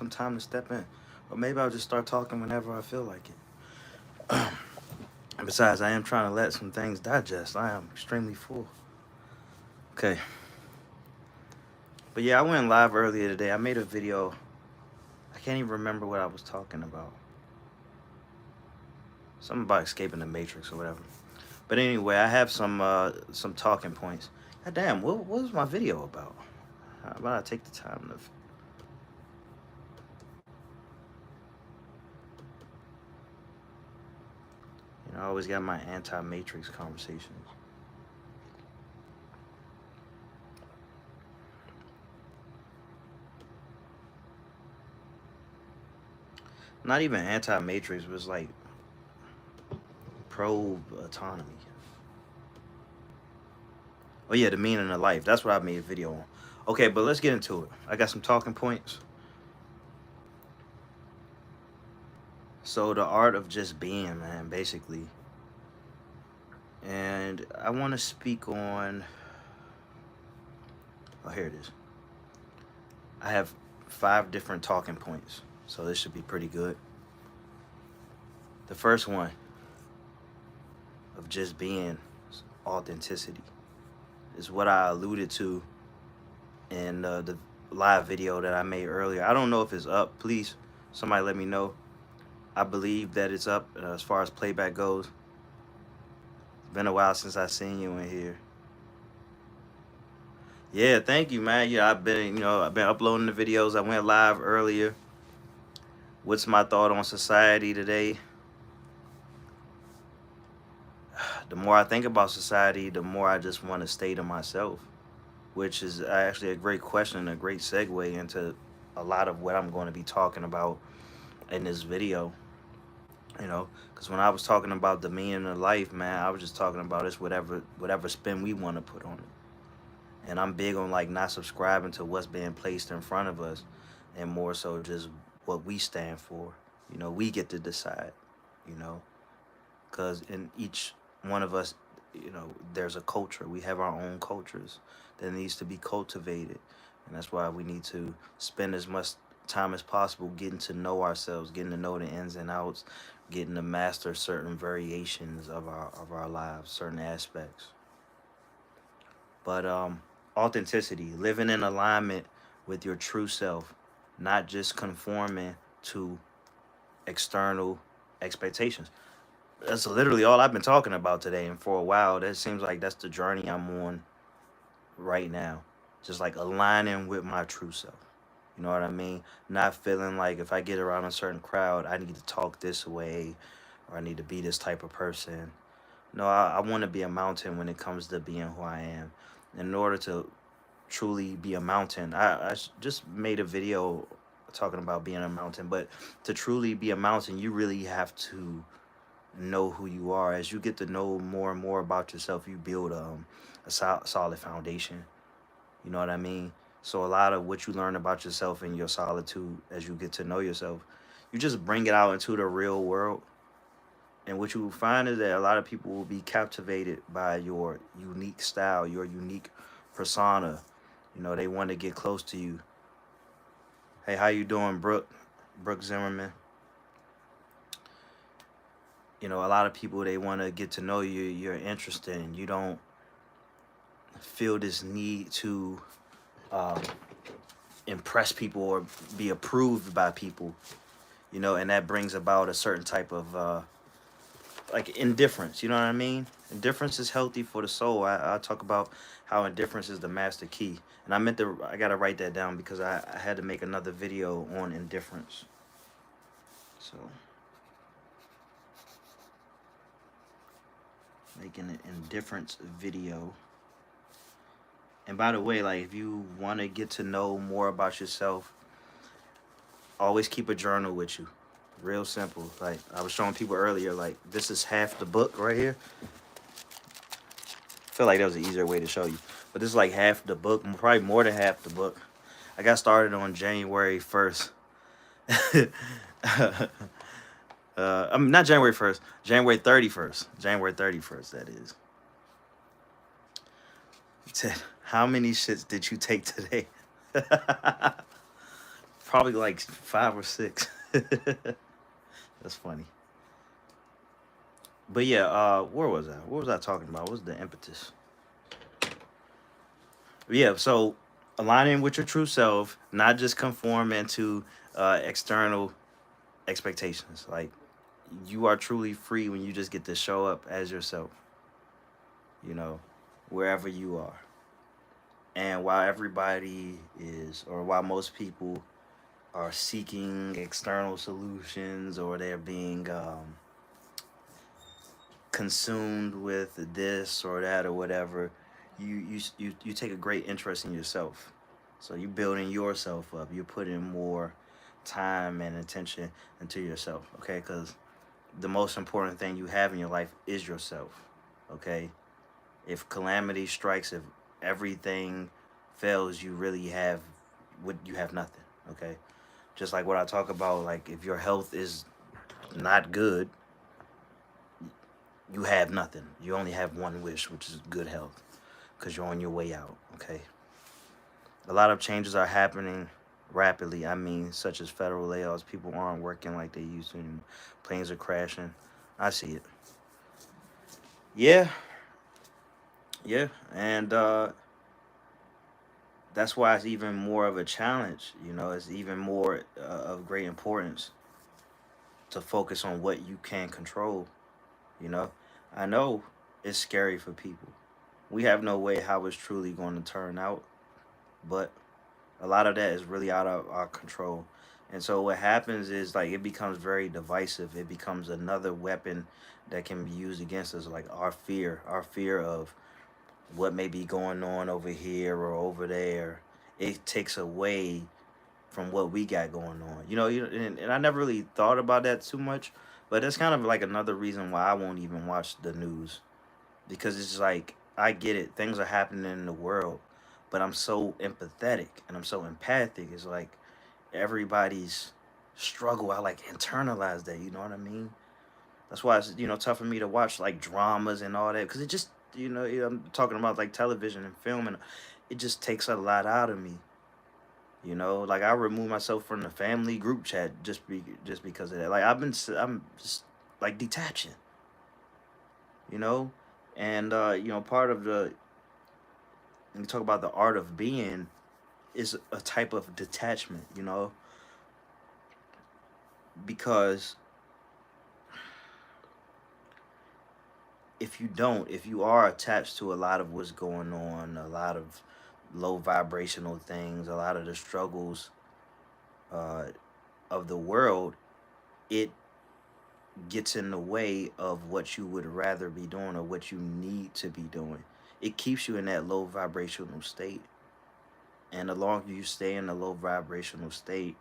some time to step in. Or maybe I'll just start talking whenever I feel like it. Besides, I am trying to let some things digest. I am extremely full. Okay. But yeah, I went live earlier today. I made a video. I can't even remember what I was talking about. Something about escaping the matrix or whatever. But anyway, I have some talking points. God damn, what was my video about? How about I take the time to I always got my anti-matrix conversations. Not even anti-matrix, but it's like pro-autonomy. Oh yeah, the meaning of life. That's what I made a video on. Okay, but let's get into it. I got some talking points. So the art of just being, man, basically. And I want to speak on. Oh, here it is. I have 5 different talking points, so this should be pretty good. The first one of just being authenticity is what I alluded to in the live video that I made earlier. I don't know if it's up. Please, somebody let me know. I believe that it's up as far as playback goes. It's been a while since I seen you in here. Yeah, thank you, man. Yeah, I've been uploading the videos. I went live earlier. What's my thought on society today? The more I think about society, the more I just want to stay to myself, which is actually a great question and a great segue into a lot of what I'm going to be talking about in this video. Because when I was talking about the meaning of life, man, I was just talking about it's whatever spin we want to put on it. And I'm big on like not subscribing to what's being placed in front of us, and more so just what we stand for. We get to decide. Because in each one of us, there's a culture. We have our own cultures that needs to be cultivated, and that's why we need to spend as much time as possible getting to know ourselves, getting to know the ins and outs, getting to master certain variations of our lives, certain aspects. But authenticity, living in alignment with your true self, not just conforming to external expectations. That's literally all I've been talking about today, and for a while, that seems like that's the journey I'm on right now. Just like aligning with my true self. You know what I mean? Not feeling like if I get around a certain crowd, I need to talk this way or I need to be this type of person. No, I want to be a mountain when it comes to being who I am. In order to truly be a mountain, I just made a video talking about being a mountain, but to truly be a mountain, you really have to know who you are. As you get to know more and more about yourself, you build a solid foundation. You know what I mean? So a lot of what you learn about yourself in your solitude, as you get to know yourself, you just bring it out into the real world. And what you will find is that a lot of people will be captivated by your unique style, your unique persona. They want to get close to you. Hey, how you doing, Brooke? Brooke Zimmerman. A lot of people, they want to get to know you. You're interested, and you don't feel this need to impress people or be approved by people. And that brings about a certain type of like indifference. You know what I mean? Indifference is healthy for the soul. I talk about how indifference is the master key, and I gotta write that down because I had to make another video on indifference. So making an indifference video. And by the way, like if you want to get to know more about yourself, always keep a journal with you. Real simple. Like I was showing people earlier, like this is half the book right here. I feel like that was an easier way to show you. But this is like half the book, probably more than half the book. I got started on January 1st. I mean, not January 1st, January 31st. January 31st, that is. It said, how many shits did you take today? Probably like 5 or 6. That's funny. But yeah, where was I? What was I talking about? What was the impetus? Yeah, so aligning with your true self, not just conforming to external expectations. Like you are truly free when you just get to show up as yourself, you know, wherever you are. And while everybody is, or while most people are seeking external solutions, or they're being consumed with this or that or whatever, you take a great interest in yourself. So you're building yourself up. You're putting more time and attention into yourself. Okay, because the most important thing you have in your life is yourself. Okay, if calamity strikes, if everything fails, you really have what you have nothing. Okay, just like what I talk about, like if your health is not good, you have nothing. You only have one wish, which is good health, because you're on your way out. Okay, a lot of changes are happening rapidly. I mean, such as federal layoffs. People aren't working like they used to anymore. Planes are crashing. I see it. Yeah, yeah, and that's why it's even more of a challenge. You know, it's even more of great importance to focus on what you can control. You know, I know it's scary for people. We have no way how it's truly going to turn out, but a lot of that is really out of our control. And so what happens is like it becomes very divisive. It becomes another weapon that can be used against us, like our fear of what may be going on over here or over there. It takes away from what we got going on. And I never really thought about that too much, but that's kind of like another reason why I won't even watch the news, because it's like I get it, things are happening in the world, but I'm so empathetic and I'm so empathic. It's like everybody's struggle. I like internalize that. You know what I mean? That's why it's tough for me to watch like dramas and all that, because it just I'm talking about like television and film, and it just takes a lot out of me. Like I remove myself from the family group chat just because of that. Like I'm just like detaching. You know, and part of the when you talk about the art of being is a type of detachment. Because if you are attached to a lot of what's going on, a lot of low vibrational things, a lot of the struggles uh, of the world, it gets in the way of what you would rather be doing or what you need to be doing. It keeps you in that low vibrational state. And the longer you stay in a low vibrational state,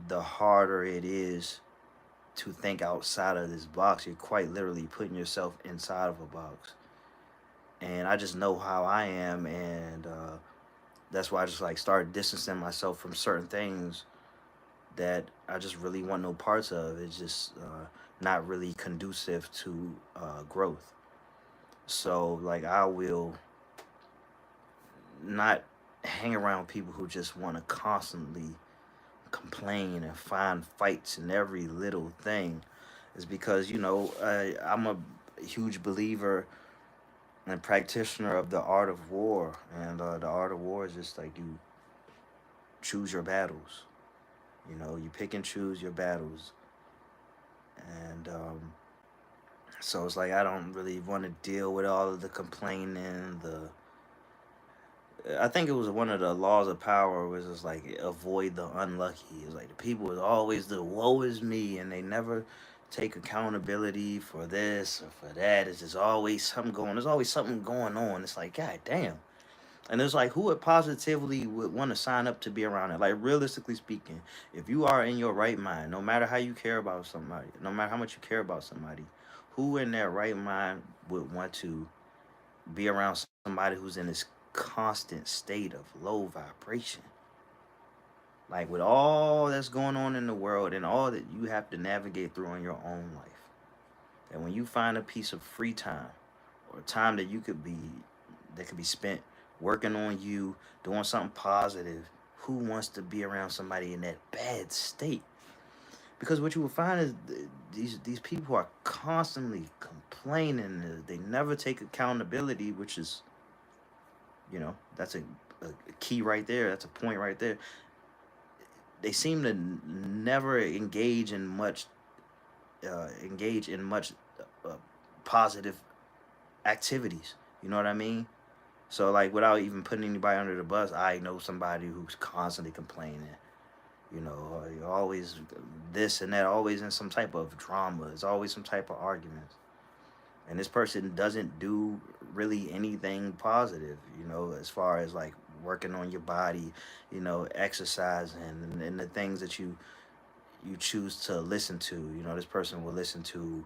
the harder it is to think outside of this box. You're quite literally putting yourself inside of a box. And I just know how I am, and that's why I just like started distancing myself from certain things that I just really want no parts of. It's just not really conducive to growth. So like I will not hang around people who just want to constantly complain and find fights in every little thing. Is because I'm a huge believer and practitioner of the art of war, and the art of war is just like you choose your battles. You pick and choose your battles, and so it's like I don't really want to deal with all of the complaining. I think it was one of the laws of power was just like avoid the unlucky. It's like the people is always the woe is me, and they never take accountability for this or for that. It's just always something going. There's always something going on. It's like God damn. And it's like who would positively would want to sign up to be around it? Like realistically speaking, if you are in your right mind, no matter how you care about somebody, no matter how much you care about somebody, who in their right mind would want to be around somebody who's in this constant state of low vibration? Like with all that's going on in the world and all that you have to navigate through in your own life. And when you find a piece of free time or time that could be spent working on you, doing something positive, who wants to be around somebody in that bad state? Because what you will find is these people are constantly complaining. They never take accountability, which is, that's a key right there. That's a point right there. They seem to never engage in much uh, positive activities. You know what I mean? So like without even putting anybody under the bus, I know somebody who's constantly complaining. Always this and that, always in some type of drama. It's always some type of arguments. And this person doesn't do really anything positive, as far as like working on your body, exercising and the things that you choose to listen to. This person will listen to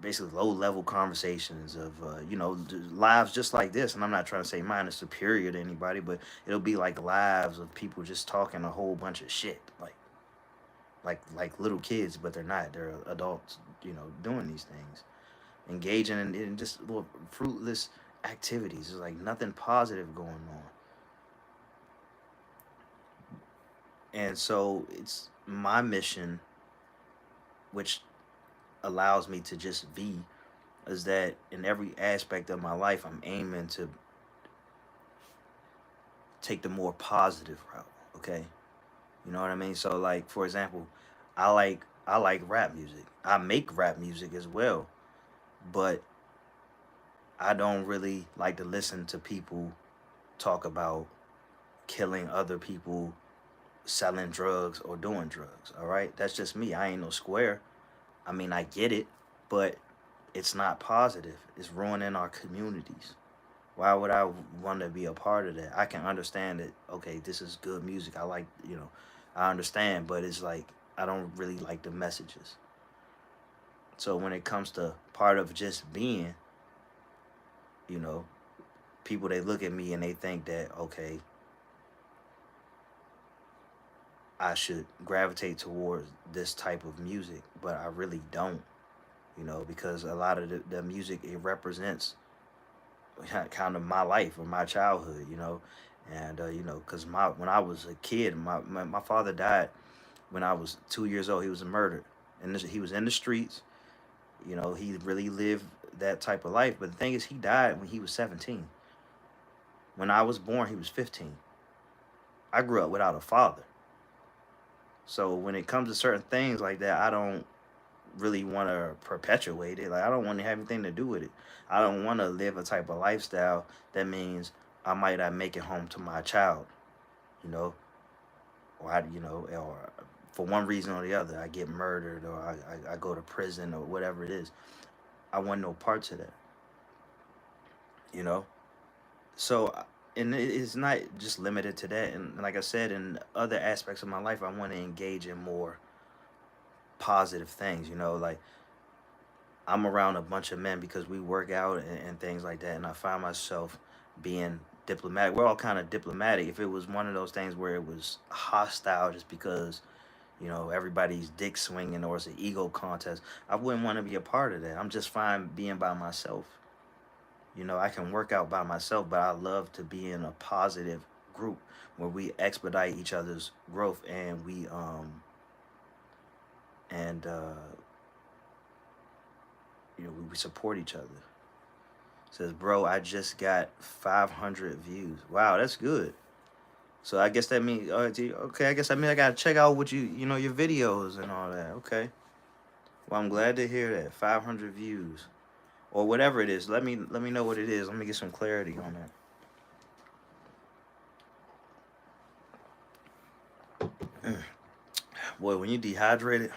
basically low level conversations of lives just like this. And I'm not trying to say mine is superior to anybody, but it'll be like lives of people just talking a whole bunch of shit, like little kids, but they're not. They're adults, doing these things, engaging in just little fruitless activities. There's like nothing positive going on. And so it's my mission, which allows me to just be, is that in every aspect of my life, I'm aiming to take the more positive route. Okay, you know what I mean. So, like for example, I like rap music. I make rap music as well, but I don't really like to listen to people talk about killing other people, selling drugs, or doing drugs. All right, that's just me. I ain't no square. I mean, I get it, but it's not positive. It's ruining our communities. Why would I want to be a part of that? I can understand that, okay, this is good music. I like, I understand, but it's like, I don't really like the messages. So when it comes to part of just being, you know, people, they look at me and they think that, okay, I should gravitate towards this type of music, but I really don't, because a lot of the music, it represents kind of my life or my childhood, and because when I was a kid, my father died when I was 2 years old. He was murdered, and he was in the streets. He really lived that type of life. But the thing is, he died when he was 17. When I was born, he was 15. I grew up without a father. So when it comes to certain things like that, I don't really want to perpetuate it. Like, I don't want to have anything to do with it. I don't want to live a type of lifestyle that means I might not make it home to my child, you know, or for one reason or the other, I get murdered or I go to prison or whatever it is. I want no parts of that, you know. So, and it's not just limited to that. And like I said, in other aspects of my life, I want to engage in more positive things, like I'm around a bunch of men because we work out and things like that, and I find myself being diplomatic. We're all kind of diplomatic. If it was one of those things where it was hostile just because everybody's dick swinging or it's an ego contest, I wouldn't want to be a part of that. I'm just fine being by myself. I can work out by myself, but I love to be in a positive group where we expedite each other's growth and and we support each other. Says, bro, I just got 500 views. Wow, that's good. So I guess that means, okay, I guess I mean I gotta check out what your videos and all that. Okay. Well, I'm glad to hear that. 500 views, or whatever it is. Let me know what it is. Let me get some clarity on that. Boy, when you dehydrated,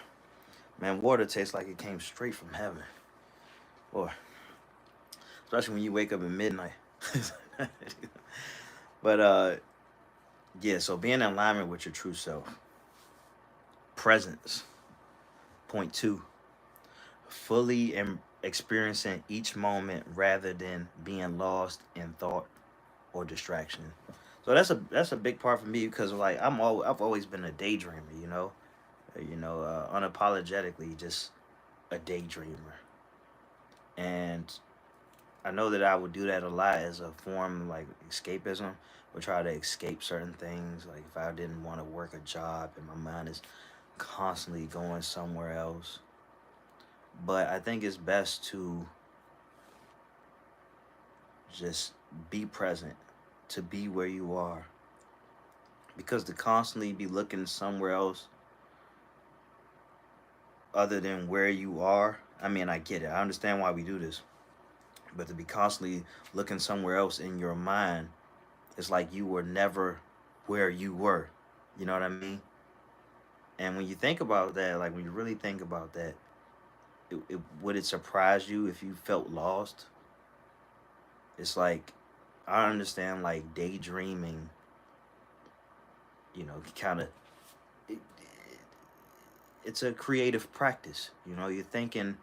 man, water tastes like it came straight from heaven. Boy, especially when you wake up at midnight. But yeah. So being in alignment with your true self. Presence. Point 2. Fully experiencing each moment rather than being lost in thought or distraction. So that's a big part for me because like I've always been a daydreamer, unapologetically just a daydreamer, and I know that I would do that a lot as a form of like escapism. Would try to escape certain things. Like if I didn't want to work a job and my mind is constantly going somewhere else. But I think it's best to just be present, to be where you are. Because to constantly be looking somewhere else other than where you are, I mean, I get it. I understand why we do this. But to be constantly looking somewhere else in your mind, it's like you were never where you were. You know what I mean? And when you think about that, like when you really think about that, would it surprise you if you felt lost? It's like, I understand like daydreaming, kind of, it, it's a creative practice. You're thinking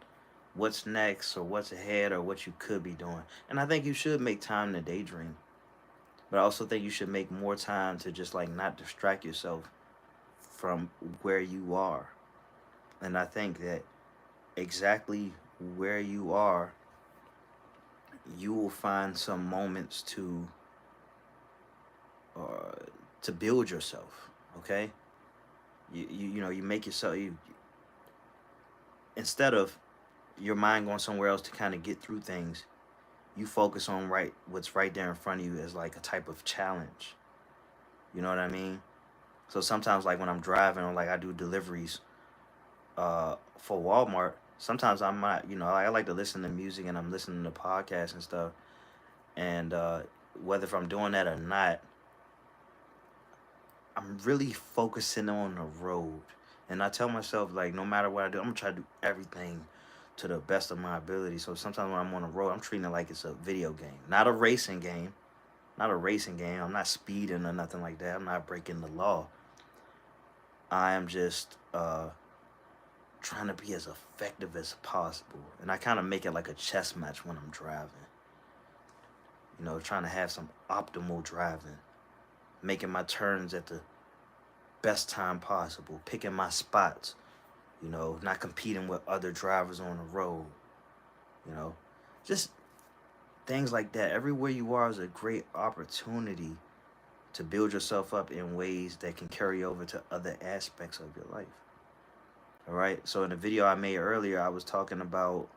what's next or what's ahead or what you could be doing. And I think you should make time to daydream. But I also think you should make more time to just like not distract yourself from where you are. And I think that exactly where you are, you will find some moments uh, to build yourself. Okay, you make yourself instead of your mind going somewhere else to kind of get through things. You focus on what's right there in front of you as like a type of challenge. You know what I mean? So sometimes like when I'm driving or like I do deliveries for Walmart, sometimes I might, I like to listen to music and I'm listening to podcasts and stuff. And whether if I'm doing that or not, I'm really focusing on the road. And I tell myself, like, no matter what I do, I'm gonna try to do everything to the best of my ability. So sometimes when I'm on the road, I'm treating it like it's a video game, not a racing game. Not a racing game. I'm not speeding or nothing like that. I'm not breaking the law. I am just trying to be as effective as possible. And I kind of make it like a chess match when I'm driving. Trying to have some optimal driving, making my turns at the best time possible, picking my spots, not competing with other drivers on the road, you know, just things like that. Everywhere you are is a great opportunity to build yourself up in ways that can carry over to other aspects of your life. All right. So in the video I made earlier, I was talking about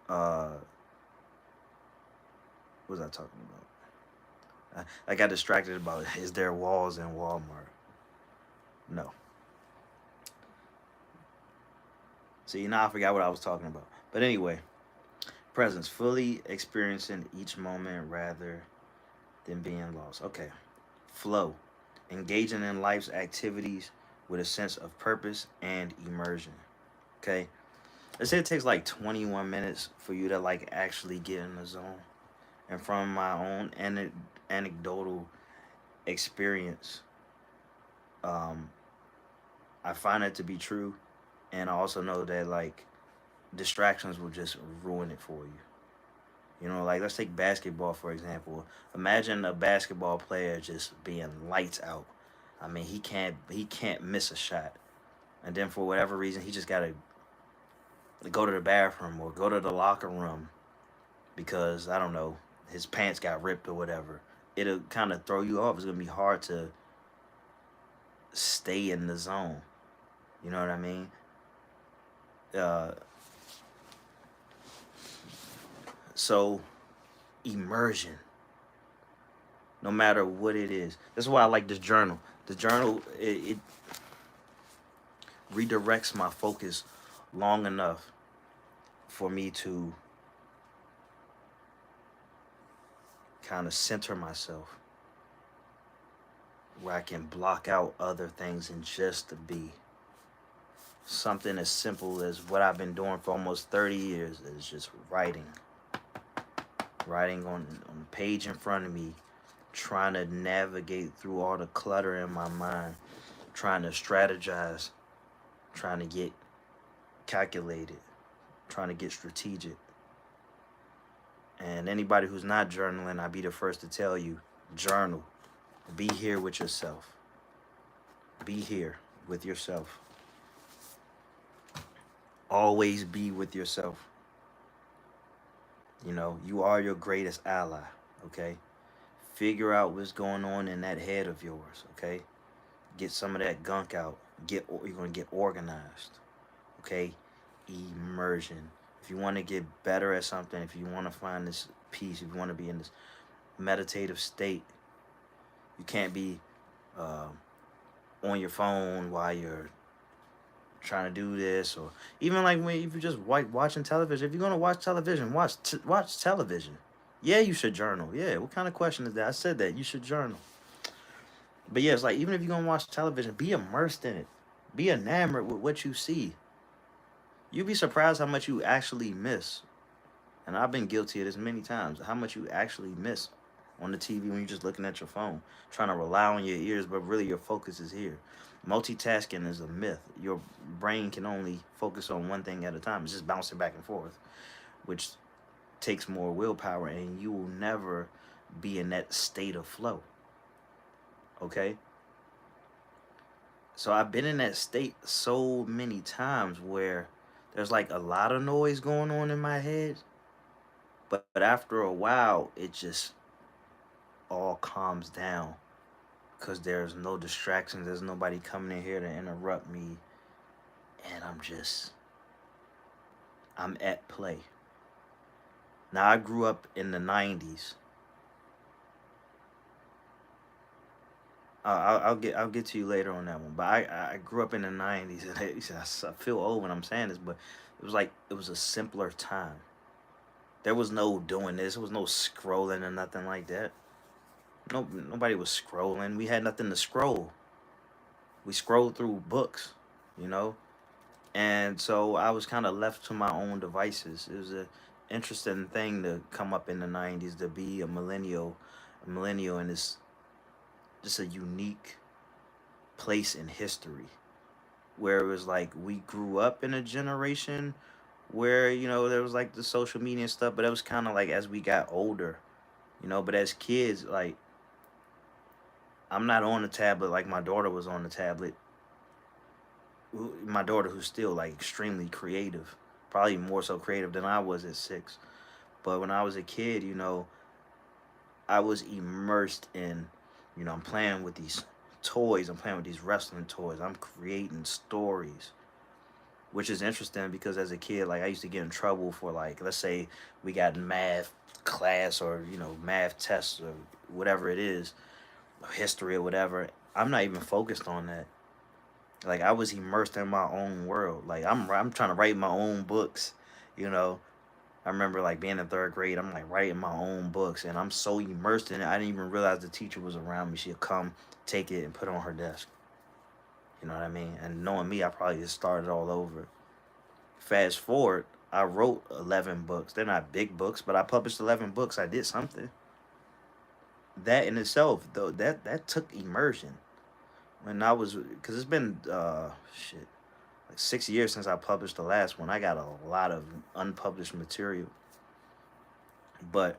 uh, what was I talking about? I got distracted about is there walls in Walmart? No. See, now I forgot what I was talking about. But anyway, presence, fully experiencing each moment rather than being lost. Okay. Flow, engaging in life's activities with a sense of purpose and immersion. Okay. Let's say it takes like 21 minutes for you to like actually get in the zone. And from my own anecdotal experience, um, I find it to be true. And I also know that like distractions will just ruin it for you. Like let's take basketball for example. Imagine a basketball player just being lights out. I mean, he can't miss a shot, and then for whatever reason, he just gotta go to the bathroom or go to the locker room because I don't know, his pants got ripped or whatever. It'll kind of throw you off. It's gonna be hard to stay in the zone. You know what I mean? Uh, so immersion, no matter what it is. That's why I like this journal. The journal it redirects my focus long enough for me to kind of center myself where I can block out other things and just to be something as simple as what I've been doing for almost 30 years is just writing on the page in front of me, trying to navigate through all the clutter in my mind, trying to strategize, trying to get calculated, trying to get strategic. And anybody who's not journaling, I'll be the first to tell you, journal. Be here with yourself. Be here with yourself. Always be with yourself. You know, you are your greatest ally. Okay, figure out what's going on in that head of yours. Okay, get some of that gunk out. You're gonna get organized. Okay, immersion. If you want to get better at something, if you want to find this peace, if you want to be in this meditative state, you can't be uh, on your phone while you're trying to do this, or even like when if you're just watching television. If you're gonna watch television, watch television. Yeah, you should journal. Yeah, what kind of question is that? I said that you should journal. But yeah, it's like even if you're gonna watch television, be immersed in it. Be enamored with what you see. You'd be surprised how much you actually miss. And I've been guilty of this many times. How much you actually miss on the TV when you're just looking at your phone, trying to rely on your ears, but really your focus is here. Multitasking is a myth. Your brain can only focus on one thing at a time. It's just bouncing back and forth, which takes more willpower, and you will never be in that state of flow. Okay? So I've been in that state so many times where there's like a lot of noise going on in my head, but after a while, it just all calms down because there's no distractions. There's nobody coming in here to interrupt me, and I'm at play. Now I grew up in the '90s. I'll get to you later on that one. But I grew up in the '90s, and I feel old when I'm saying this, but it was like it was a simpler time. There was no doing this. There was no scrolling or nothing like that. No, nobody was scrolling. We had nothing to scroll. We scrolled through books, you know. And so I was kind of left to my own devices. It was a interesting thing to come up in the '90s to be a millennial in this just a unique place in history where it was like we grew up in a generation where there was like the social media and stuff, but it was kind of like as we got older, but as kids, like I'm not on the tablet like my daughter was on the tablet. My daughter, who's still like extremely creative, probably more so creative than I was at 6. But when I was a kid, I was immersed in, I'm playing with these toys, I'm playing with these wrestling toys, I'm creating stories, which is interesting because as a kid, like I used to get in trouble for, like, let's say we got math class or math tests or whatever it is, history or whatever. I'm not even focused on that. Like I was immersed in my own world. Like I'm trying to write my own books, you know. I remember like being in 3rd grade. I'm like writing my own books, and I'm so immersed in it. I didn't even realize the teacher was around me. She'd come, take it, and put it on her desk. You know what I mean? And knowing me, I probably just started all over. Fast forward, I wrote 11 books. They're not big books, but I published 11 books. I did something. That in itself, though, that took immersion. When I was, because it's been shit, like 6 years since I published the last one. I got a lot of unpublished material. But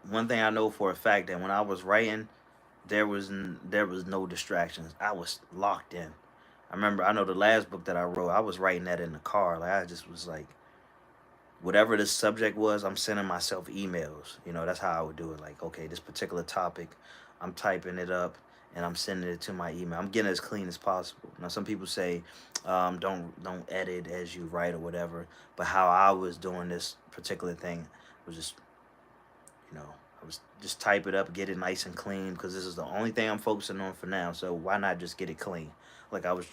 one thing I know for a fact that when I was writing, there was no distractions. I was locked in. I know the last book that I wrote, I was writing that in the car. Like I just was like, whatever the subject was, I'm sending myself emails. That's how I would do it. Like, okay, this particular topic, I'm typing it up and I'm sending it to my email. I'm getting it as clean as possible. Now, some people say, don't edit as you write or whatever. But how I was doing this particular thing was just, I was just type it up, get it nice and clean because this is the only thing I'm focusing on for now. So why not just get it clean? I was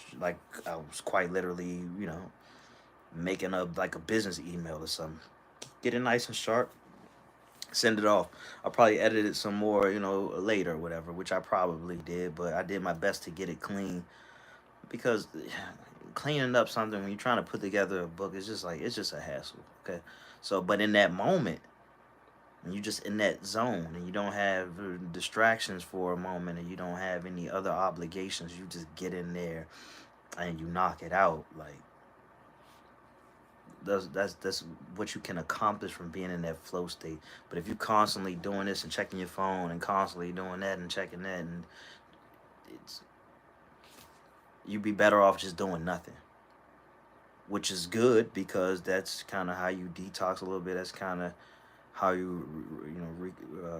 quite literally, making up like a business email or something. Get it nice and sharp, send it off. I'll probably edit it some more, later or whatever, which I probably did, but I did my best to get it clean because cleaning up something when you're trying to put together a book is just like, it's just a hassle. Okay. So, but in that moment, when you're just in that zone and you don't have distractions for a moment and you don't have any other obligations, you just get in there and you knock it out. Like, that's what you can accomplish from being in that flow state. But if you're constantly doing this and checking your phone and constantly doing that and checking that, and it's you'd be better off just doing nothing, which is good because that's kind of how you detox a little bit. That's kind of how you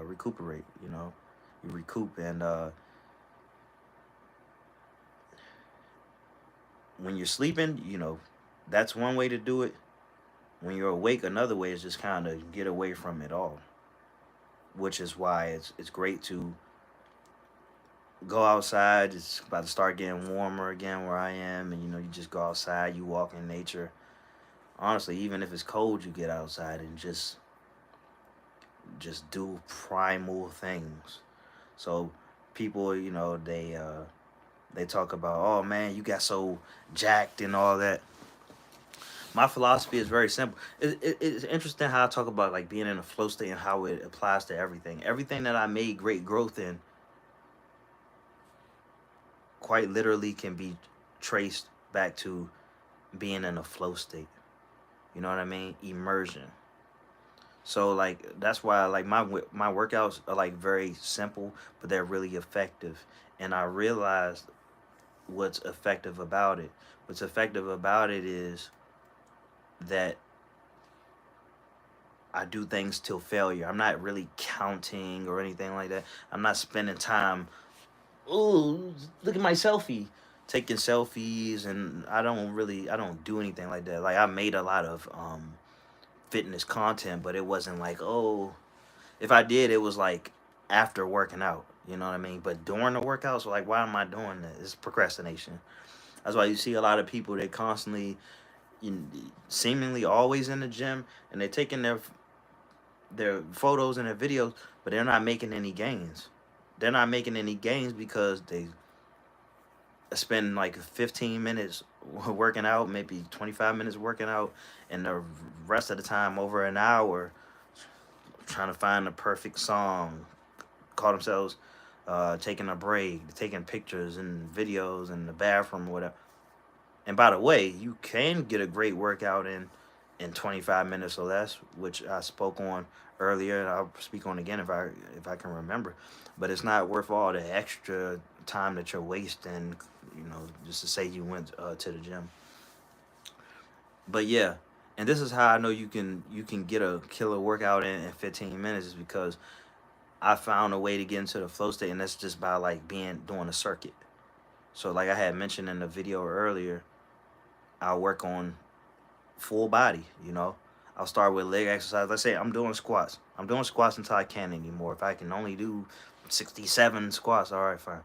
recuperate. You recoup, and when you're sleeping, that's one way to do it. When you're awake, another way is just kind of get away from it all, which is why it's great to go outside. It's about to start getting warmer again where I am, and you just go outside, you walk in nature. Honestly, even if it's cold, you get outside and just do primal things. So people, they talk about, oh man, you got so jacked and all that. My philosophy is very simple. It's interesting how I talk about like being in a flow state and how it applies to everything. Everything that I made great growth in quite literally can be traced back to being in a flow state. You know what I mean? Immersion. So like that's why like my workouts are like very simple, but they're really effective. And I realized what's effective about it. What's effective about it is that I do things till failure. I'm not really counting or anything like that. I'm not spending time. Ooh, look at my selfie. Taking selfies, and I don't do anything like that. Like I made a lot of fitness content, but it wasn't like, oh, if I did, it was like after working out. You know what I mean? But during the workouts, like, why am I doing that? It's procrastination. That's why you see a lot of people, they constantly, you, seemingly always in the gym, and they're taking their photos and their videos, but they're not making any gains. They're not making any gains because they spend like 15 minutes working out, maybe 25 minutes working out, and the rest of the time over an hour trying to find the perfect song, call themselves taking a break, taking pictures and videos in the bathroom or whatever. And by the way, you can get a great workout in 25 minutes or less, which I spoke on earlier, and I'll speak on again if I can remember. But it's not worth all the extra time that you're wasting, just to say you went to the gym. But yeah, and this is how I know you can get a killer workout in 15 minutes is because I found a way to get into the flow state, and that's just by like being doing a circuit. So like I had mentioned in the video earlier, I'll work on full body. I'll start with leg exercise. Let's say I'm doing squats. I'm doing squats until I can't anymore. If I can only do 67 squats, all right, fine.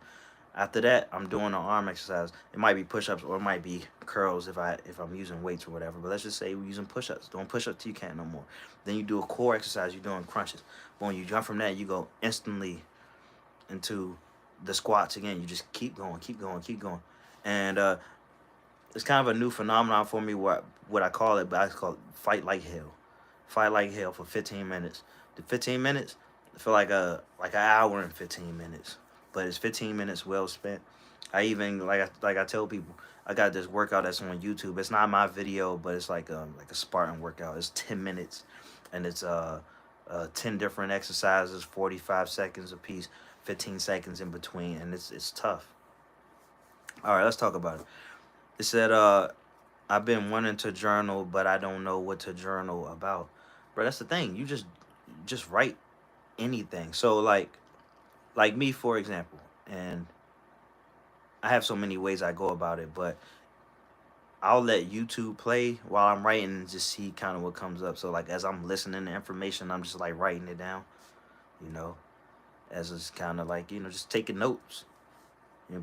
After that, I'm doing an arm exercise. It might be push-ups or it might be curls if I'm using weights or whatever. But let's just say we're using push-ups. Doing push-ups till you can't no more. Then you do a core exercise. You're doing crunches. But when you jump from that, you go instantly into the squats again. You just keep going, keep going, keep going, and it's kind of a new phenomenon for me. What I call it, but I call it fight like hell. Fight like hell for 15 minutes. The 15 minutes I feel like an hour and 15 minutes, but it's 15 minutes well spent. I even like I tell people I got this workout that's on YouTube. It's not my video, but it's like a Spartan workout. It's 10 minutes, and it's 10 different exercises, 45 seconds a piece, 15 seconds in between, and it's tough. All right, let's talk about it. It said, I've been wanting to journal, but I don't know what to journal about. Bro, that's the thing. You just write anything. So like me, for example, and I have so many ways I go about it, but I'll let YouTube play while I'm writing and just see kind of what comes up. So like as I'm listening to information, I'm just like writing it down, you know, as it's kind of like, just taking notes.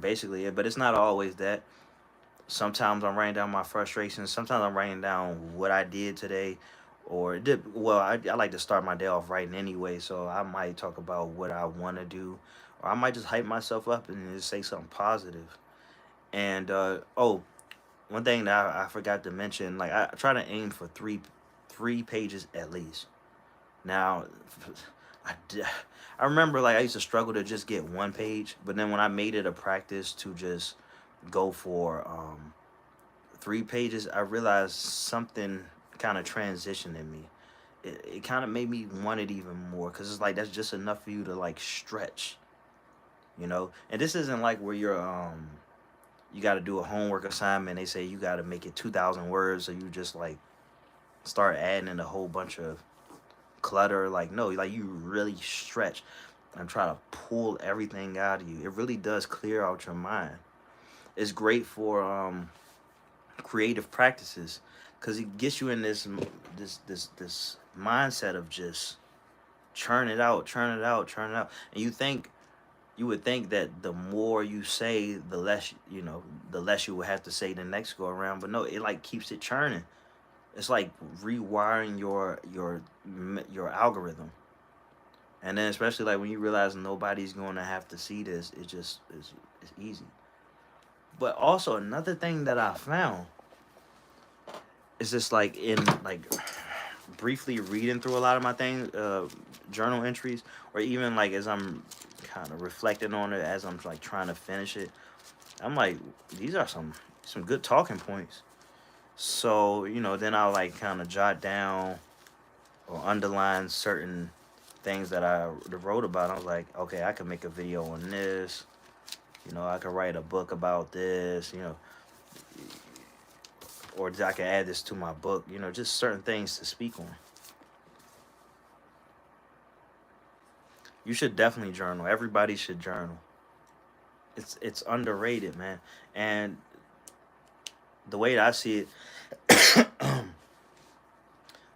Basically, but it's not always that. Sometimes I'm writing down my frustrations. Sometimes I'm writing down what I did today, or did well. I like to start my day off writing anyway, so I might talk about what I want to do, or I might just hype myself up and just say something positive. And one thing that I forgot to mention, like I try to aim for three pages at least. Now, I I remember like I used to struggle to just get one page, but then when I made it a practice to just go for 3 pages, I realized something kind of transitioned in me. It kind of made me want it even more because it's like that's just enough for you to like stretch. And this isn't like where you got to do a homework assignment. They say you got to make it 2,000 words, so you just like start adding in a whole bunch of clutter. Like, no, like you really stretch and try to pull everything out of you. It really does clear out your mind. It's great for creative practices because it gets you in this mindset of just churn it out, churn it out, churn it out. And you would think that the more you say, the less the less you would have to say the next go around. But no, it like keeps it churning. It's like rewiring your algorithm. And then especially like when you realize nobody's going to have to see this, it just it's easy. But also another thing that I found is just like in like briefly reading through a lot of my things, journal entries, or even like as I'm kind of reflecting on it as I'm like trying to finish it, I'm like, these are some good talking points. So then I'll like kind of jot down or underline certain things that I wrote about. I was like, okay, I could make a video on this. I could write a book about this. Or I could add this to my book. Just certain things to speak on. You should definitely journal. Everybody should journal. It's underrated, man. And the way that I see it,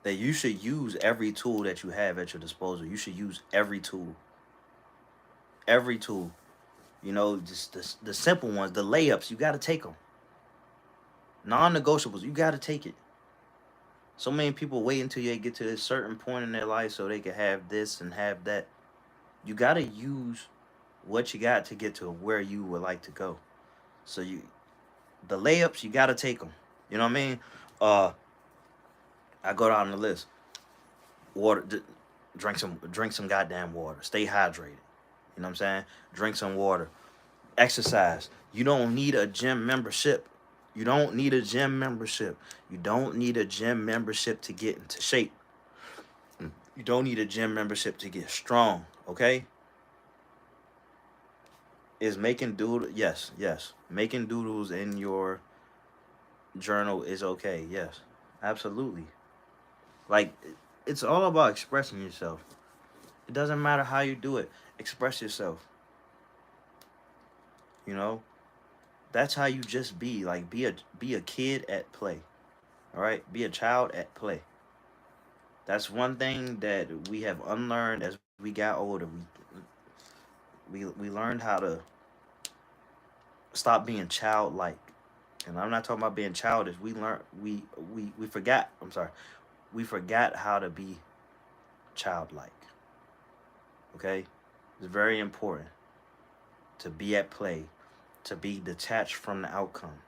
that you should use every tool that you have at your disposal. You should use every tool. Every tool. Just the simple ones, the layups, you got to take them. Non-negotiables, you got to take it. So many people wait until they get to a certain point in their life so they can have this and have that. You got to use what you got to get to where you would like to go. So the layups, you got to take them. You know what I mean? I go down the list. Water, drink some goddamn water. Stay hydrated. You know what I'm saying? Drink some water. Exercise. You don't need a gym membership. You don't need a gym membership. You don't need a gym membership to get into shape. You don't need a gym membership to get strong. Okay? Is making doodle? Yes, yes. Making doodles in your journal is okay. Yes, absolutely. Like, it's all about expressing yourself. It doesn't matter how you do it. Express yourself. You know, that's how you just be. Like, be a kid at play. All right, be a child at play. That's one thing that we have unlearned as we got older. We learned how to stop being childlike. And I'm not talking about being childish. We forgot. I'm sorry. We forgot how to be childlike. Okay, it's very important to be at play, to be detached from the outcome.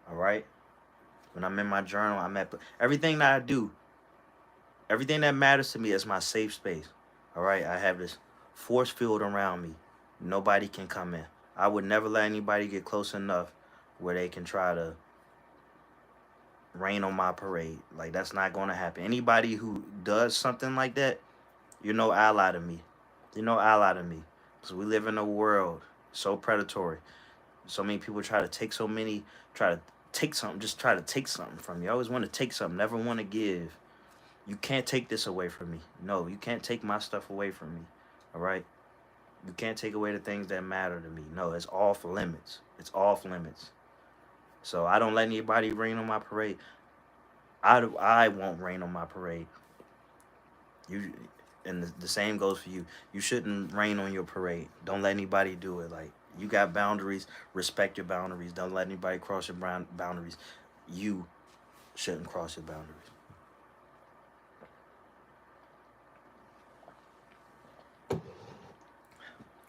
All right. When I'm in my journal, I'm at everything that I do. Everything that matters to me is my safe space. All right. I have this force field around me. Nobody can come in. I would never let anybody get close enough where they can try to rain on my parade. Like, that's not going to happen. Anybody who does something like that, you're no ally to me. You're no ally to me. Because we live in a world so predatory. So many people try to take something, just try to take something from you. I always want to take something, never want to give. You can't take this away from me. No, you can't take my stuff away from me. All right? You can't take away the things that matter to me. No, it's off limits. It's off limits. So I don't let anybody rain on my parade. I won't rain on my parade. You and the same goes for you. You shouldn't rain on your parade. Don't let anybody do it. Like, you got boundaries, respect your boundaries. Don't let anybody cross your boundaries. You shouldn't cross your boundaries.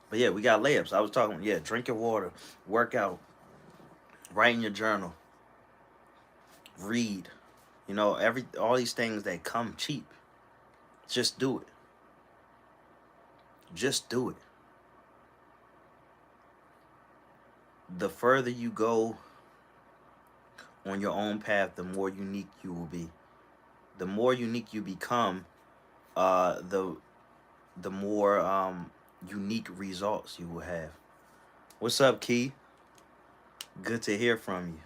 But yeah, we got layups. I was talking, yeah, drink your water, work out, write in your journal, read. All these things that come cheap. Just do it. Just do it. The further you go on your own path, the more unique you will be. The more unique you become, the more unique results you will have. What's up, Key? Good to hear from you.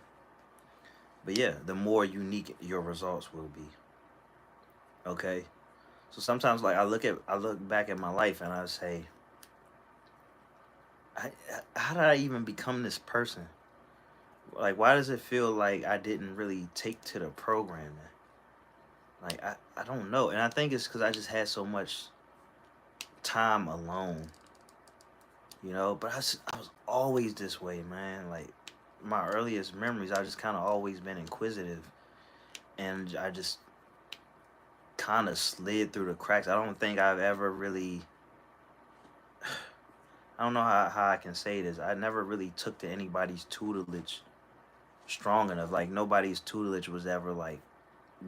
But yeah, the more unique your results will be. Okay? So sometimes, like, I look back at my life and I say, I, how did I even become this person? Like, why does it feel like I didn't really take to the programming? Like, I don't know. And I think it's because I just had so much time alone, you know? But I was always this way, man. Like, my earliest memories, I just kind of always been inquisitive. And I just kind of slid through the cracks. I don't think I've ever really, I don't know how I can say this. I never really took to anybody's tutelage strong enough. Like, nobody's tutelage was ever like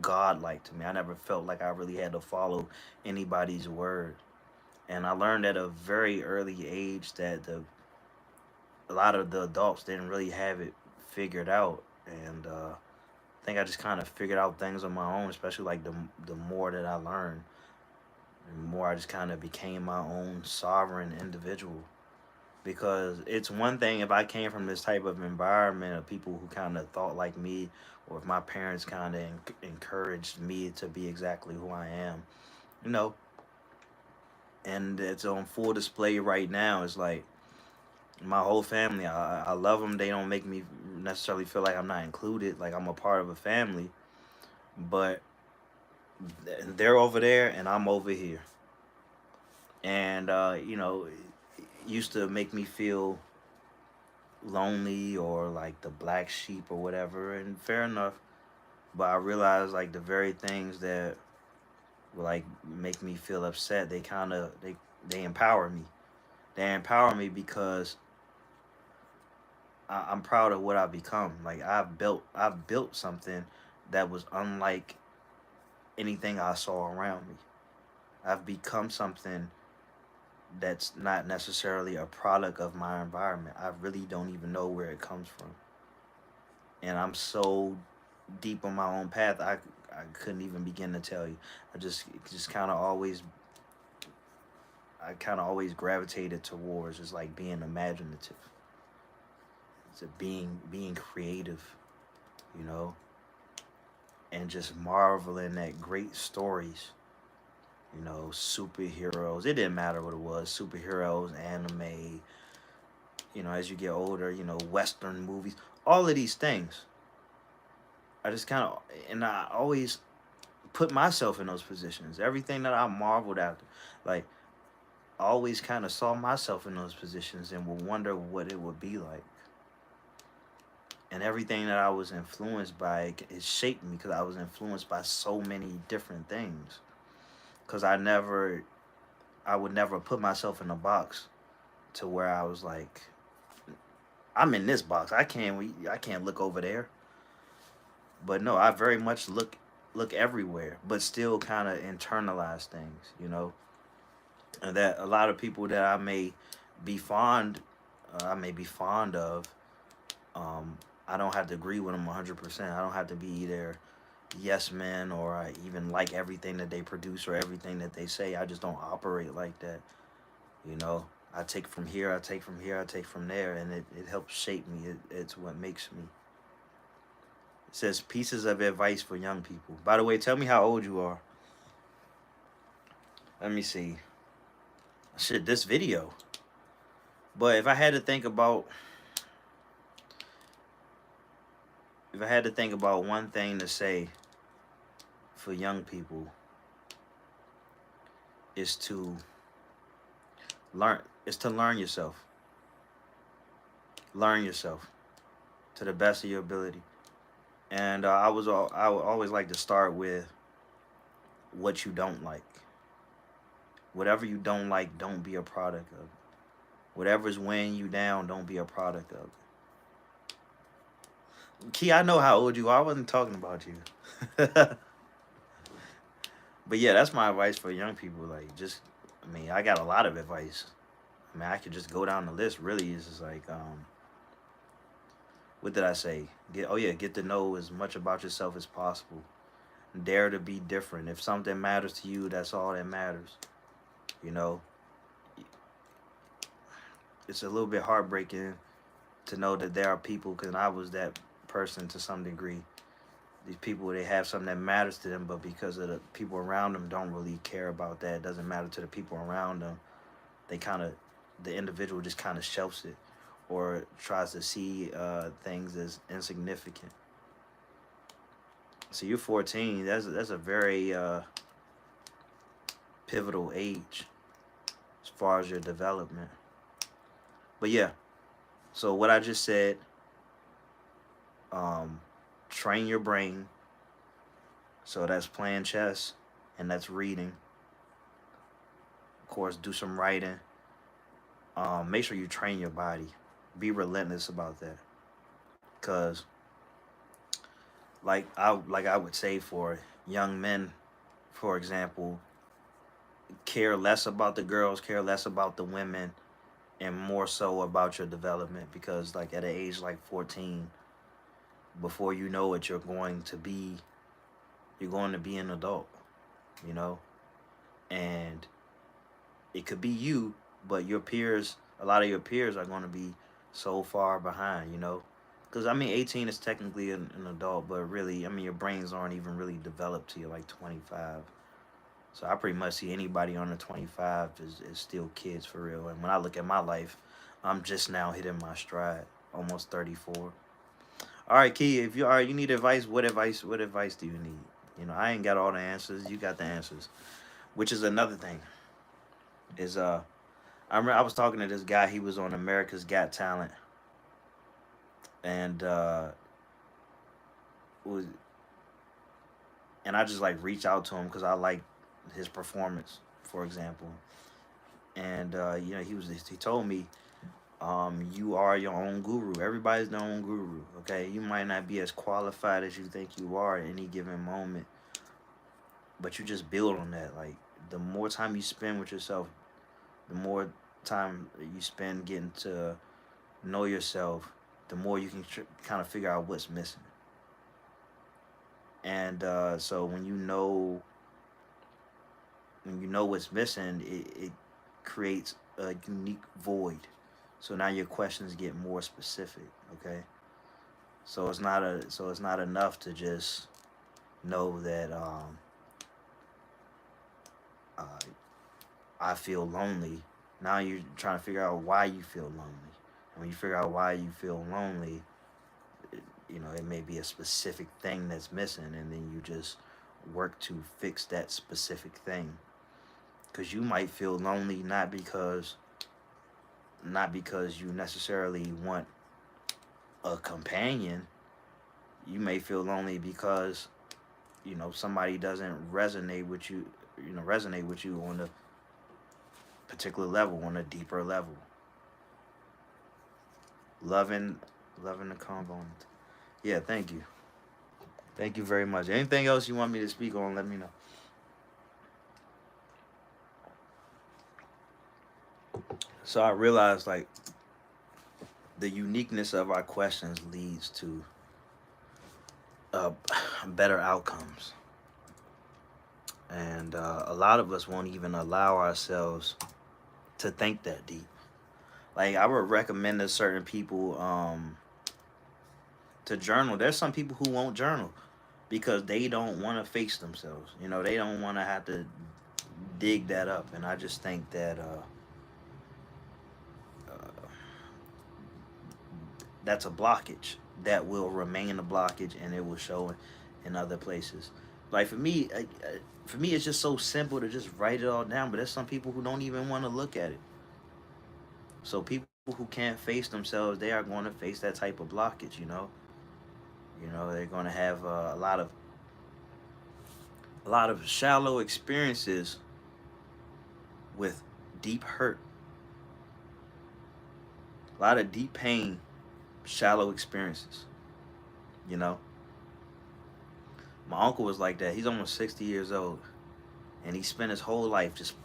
godlike to me. I never felt like I really had to follow anybody's word. And I learned at a very early age that a lot of the adults didn't really have it figured out. And I think I just kind of figured out things on my own, especially like the more that I learned, the more I just kind of became my own sovereign individual. Because it's one thing if I came from this type of environment of people who kind of thought like me, or if my parents kind of encouraged me to be exactly who I am, you know, and it's on full display right now. It's like my whole family, I love them. They don't make me necessarily feel like I'm not included, like I'm a part of a family, but they're over there and I'm over here. And, you know, it used to make me feel lonely or like the black sheep or whatever, and fair enough. But I realized like the very things that will like make me feel upset, they kind of they empower me. They empower me because I'm proud of what I've become. Like I've built something that was unlike anything I saw around me. I've become something that's not necessarily a product of my environment. I really don't even know where it comes from. And I'm so deep on my own path, I couldn't even begin to tell you. I just kind of always gravitated towards just like being imaginative. It's a being creative, you know, and just marveling at great stories. You know, superheroes. It didn't matter what it was. Superheroes, anime. You know, as you get older, you know, Western movies. All of these things. I just kind of, and I always put myself in those positions. Everything that I marveled at, like, I always kind of saw myself in those positions and would wonder what it would be like. And everything that I was influenced by, it shaped me because I was influenced by so many different things. Because I would never put myself in a box to where I was like, I'm in this box. I can't look over there. But no, I very much look everywhere, but still kind of internalize things, you know. And that a lot of people that be fond, I may be fond of, I don't have to agree with them 100%. I don't have to be either yes men or I even like everything that they produce or everything that they say. I just don't operate like that, you know. I take from here, I take from here, I take from there, and it helps shape me. It's what makes me. It says pieces of advice for young people. By the way, tell me how old you are. Let me see. Shit, this video. But if I had to think about one thing to say for young people is to learn yourself. Learn yourself to the best of your ability. And I would always like to start with what you don't like. Whatever you don't like, don't be a product of it. Whatever's weighing you down, don't be a product of it. Key, I know how old you are. I wasn't talking about you. But yeah, that's my advice for young people. Like, just, I mean, I got a lot of advice. I mean, I could just go down the list. Really, it's just like, what did I say? Get to know as much about yourself as possible. Dare to be different. If something matters to you, that's all that matters. You know, it's a little bit heartbreaking to know that there are people, because I was that person to some degree, These people, they have something that matters to them, but because of the people around them don't really care about that, it doesn't matter to the people around them. They kind of, the individual just kind of shelves it or tries to see things as insignificant. So you're 14. That's a very pivotal age as far as your development. But yeah, so what I just said, um, train your brain. So that's playing chess and that's reading. Of course, do some writing. Make sure you train your body. Be relentless about that. Cause like I would say for young men, for example, care less about the girls, care less about the women, and more so about your development. Because like at an age like 14, before you know it, you're going to be an adult, you know, and it could be you, but your peers, a lot of your peers are going to be so far behind, you know. Because, I mean, 18 is technically an adult, but really, I mean, your brains aren't even really developed till you're like 25. So I pretty much see anybody under 25 is still kids for real. And when I look at my life, I'm just now hitting my stride, almost 34. All right, Key, if you need advice, what advice do you need? You know, I ain't got all the answers. You got the answers, which is another thing. Is I remember I was talking to this guy. He was on America's Got Talent, and was and I just like reached out to him because I like his performance, for example. And you know, he told me, you are your own guru. Everybody's their own guru. Okay, you might not be as qualified as you think you are at any given moment, but you just build on that. Like the more time you spend with yourself, the more time you spend getting to know yourself, the more you can kind of figure out what's missing. And so when you know what's missing, it creates a unique void. So now your questions get more specific. Okay. So it's not enough to just know that uh, I feel lonely. Now you're trying to figure out why you feel lonely. And when you figure out why you feel lonely, you know, it may be a specific thing that's missing, and then you just work to fix that specific thing. Because you might feel lonely not because you necessarily want a companion. You may feel lonely because you know somebody doesn't resonate with you on a particular level, on a deeper level. Loving loving the convo. Yeah, thank you very much. Anything else you want me to speak on, let me know. So I realized like the uniqueness of our questions leads to uh, better outcomes. And a lot of us won't even allow ourselves to think that deep. Like I would recommend to certain people to journal. There's some people who won't journal because they don't want to face themselves. You know, they don't want to have to dig that up. And I just think that uh, that's a blockage that will remain a blockage, and it will show in other places. Like for me, it's just so simple to just write it all down. But there's some people who don't even want to look at it. So people who can't face themselves, they are going to face that type of blockage. You know, they're going to have a lot of shallow experiences with deep hurt, a lot of deep pain, shallow experiences. You know, my uncle was like that. He's almost 60 years old, and he spent his whole life just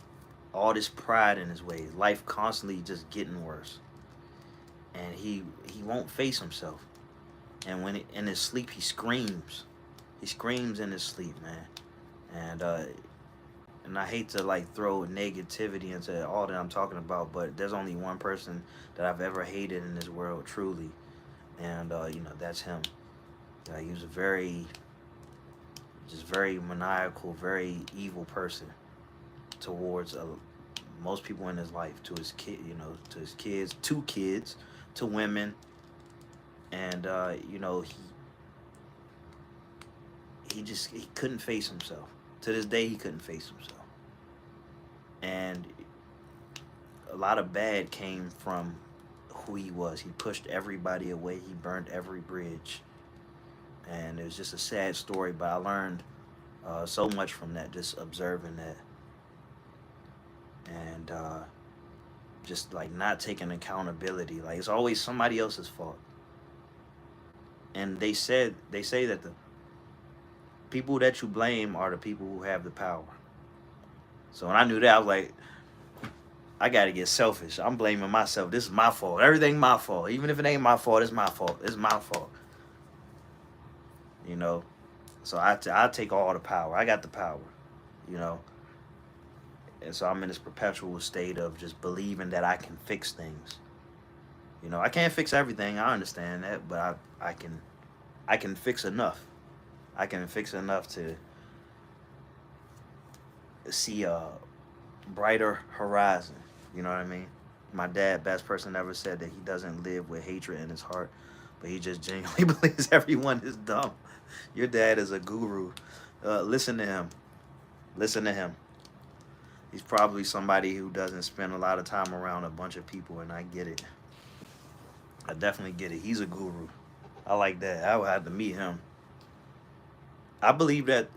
all this pride in his ways. Life constantly just getting worse, and he won't face himself. And in his sleep, he screams. He screams in his sleep, man. And I hate to like throw negativity into all that I'm talking about, but there's only one person that I've ever hated in this world, truly, and you know that's him. He was a very just very maniacal, very evil person towards most people in his life, to his kid, to his kids, two kids, to women, and he couldn't face himself. To this day, he couldn't face himself, and a lot of bad came from who he was. He pushed everybody away. He burned every bridge, and it was just a sad story. But I learned so much from that, just observing that, and just like not taking accountability. Like it's always somebody else's fault. And they say that the people that you blame are the people who have the power. So when I knew that, I was like, I gotta get selfish. I'm blaming myself. This is my fault. Everything my fault. Even if it ain't my fault, it's my fault. It's my fault. You know. So I take all the power. I got the power. You know. And so I'm in this perpetual state of just believing that I can fix things. You know, I can't fix everything. I understand that, but I can fix enough. I can fix enough to see a brighter horizon. You know what I mean? My dad, best person ever, said that he doesn't live with hatred in his heart, but he just genuinely believes everyone is dumb. Your dad is a guru. Listen to him. Listen to him. He's probably somebody who doesn't spend a lot of time around a bunch of people, and I get it. I definitely get it. He's a guru. I like that. I would have to meet him. I believe that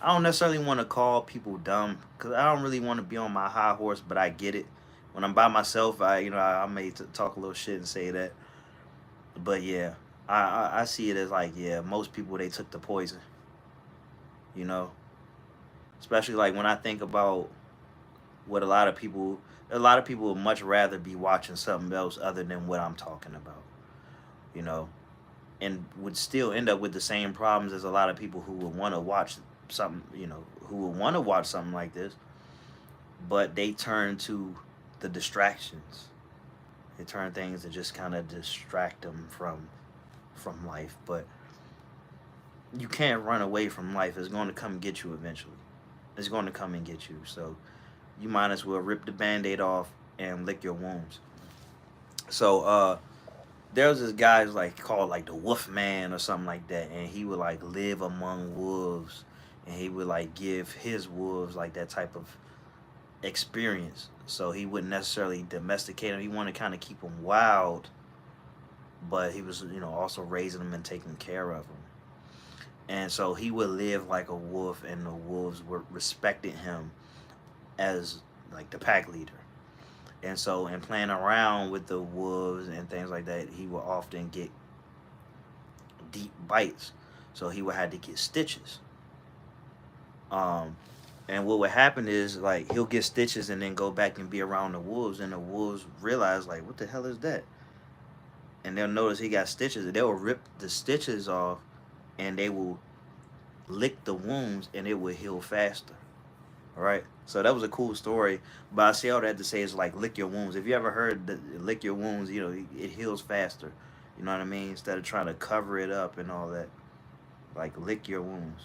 I don't necessarily want to call people dumb because I don't really want to be on my high horse, but I get it. When I'm by myself, I may talk a little shit and say that, but yeah, I see it as like, yeah, most people, they took the poison, you know, especially like when I think about what a lot of people would much rather be watching something else other than what I'm talking about, you know, and would still end up with the same problems as a lot of people who would want to watch something, who would want to watch something like this, but they turn to the distractions. They turn things that just kind of distract them from life. But you can't run away from life. It's going to come get you eventually. It's going to come and get you. So you might as well rip the band-aid off and lick your wounds. So there was this guy who's like called like the Wolf Man or something like that, and he would like live among wolves, and he would like give his wolves like that type of experience. So he wouldn't necessarily domesticate them. He wanted to kind of keep them wild, but he was also raising them and taking care of them. And so he would live like a wolf, and the wolves were respected him as like the pack leader. And so in playing around with the wolves and things like that, he would often get deep bites. So he would have to get stitches. And what would happen is like he'll get stitches and then go back and be around the wolves, and the wolves realize like, what the hell is that? And they'll notice he got stitches, and they'll rip the stitches off, and they will lick the wounds, and it will heal faster. All right. So that was a cool story. But I say all that to say is like lick your wounds. If you ever heard the lick your wounds, it heals faster. You know what I mean? Instead of trying to cover it up and all that. Like lick your wounds.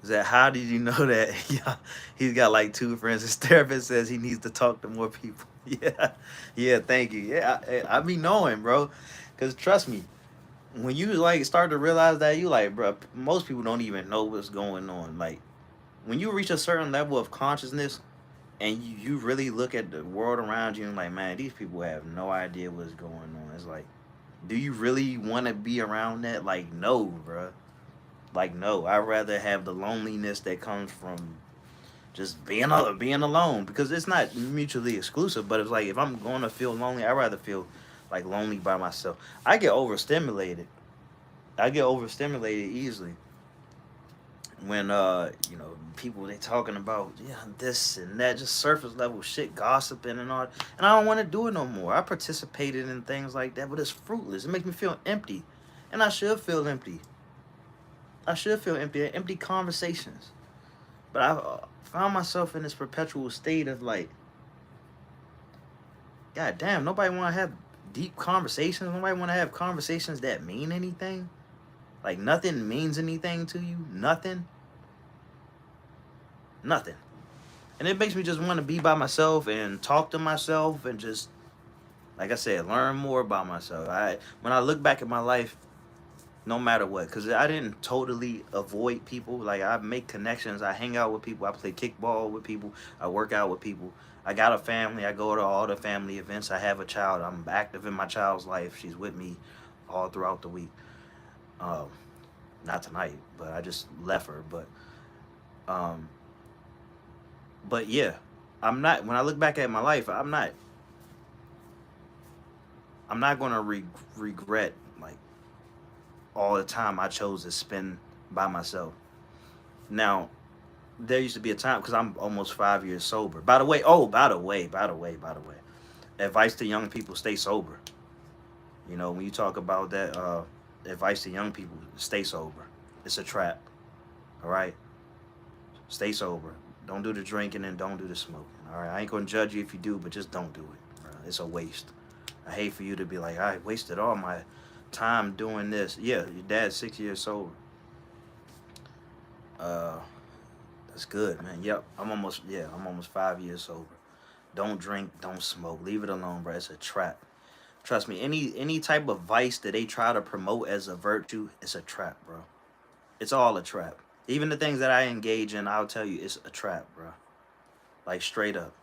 Is that how did you know that? Yeah, he's got like two friends. His therapist says he needs to talk to more people. Yeah, yeah, thank you. Yeah, I be knowing, bro. Cause trust me, when you like start to realize that, you like, bro, most people don't even know what's going on. Like when you reach a certain level of consciousness and you really look at the world around you and like, man, these people have no idea what's going on. It's like, do you really want to be around that? Like, no, bro. Like, no. I'd rather have the loneliness that comes from just being alone, because it's not mutually exclusive. But it's like, if I'm going to feel lonely, I'd rather feel like lonely by myself. I get overstimulated. Easily when people, they talking about this and that, just surface level shit, gossiping and all, and I don't want to do it no more. I participated in things like that, but it's fruitless. It makes me feel empty, and I should feel empty. Empty conversations. But I found myself in this perpetual state of like, God damn, nobody want to have deep conversations. Nobody want to have conversations that mean anything. Like nothing means anything to you. Nothing. Nothing. And it makes me just want to be by myself and talk to myself and just, like I said, learn more about myself. When I look back at my life, no matter what, because I didn't totally avoid people. Like I make connections, I hang out with people, I play kickball with people, I work out with people. I got a family. I go to all the family events. I have a child. I'm active in my child's life. She's with me all throughout the week. Um, Not tonight, but I just left her. Um, but yeah, I'm not. When I look back at my life, I'm not. I'm not gonna regret like all the time I chose to spend by myself. Now, there used to be a time because I'm almost 5 years sober. By the way, by the way, advice to young people: stay sober. You know, when you talk about that, advice to young people: stay sober. It's a trap. All right, stay sober. Don't do the drinking and don't do the smoking. All right, I ain't gonna judge you if you do, but just don't do it. It's a waste. I hate for you to be like, I wasted all my time doing this. Yeah, your dad's 6 years sober. Uh, that's good, man. Yep, I'm almost 5 years sober. Don't drink, don't smoke. Leave it alone, bro. It's a trap. Trust me. Any type of vice that they try to promote as a virtue, it's a trap, bro. It's all a trap. Even the things that I engage in, I'll tell you, it's a trap, bro. Like straight up.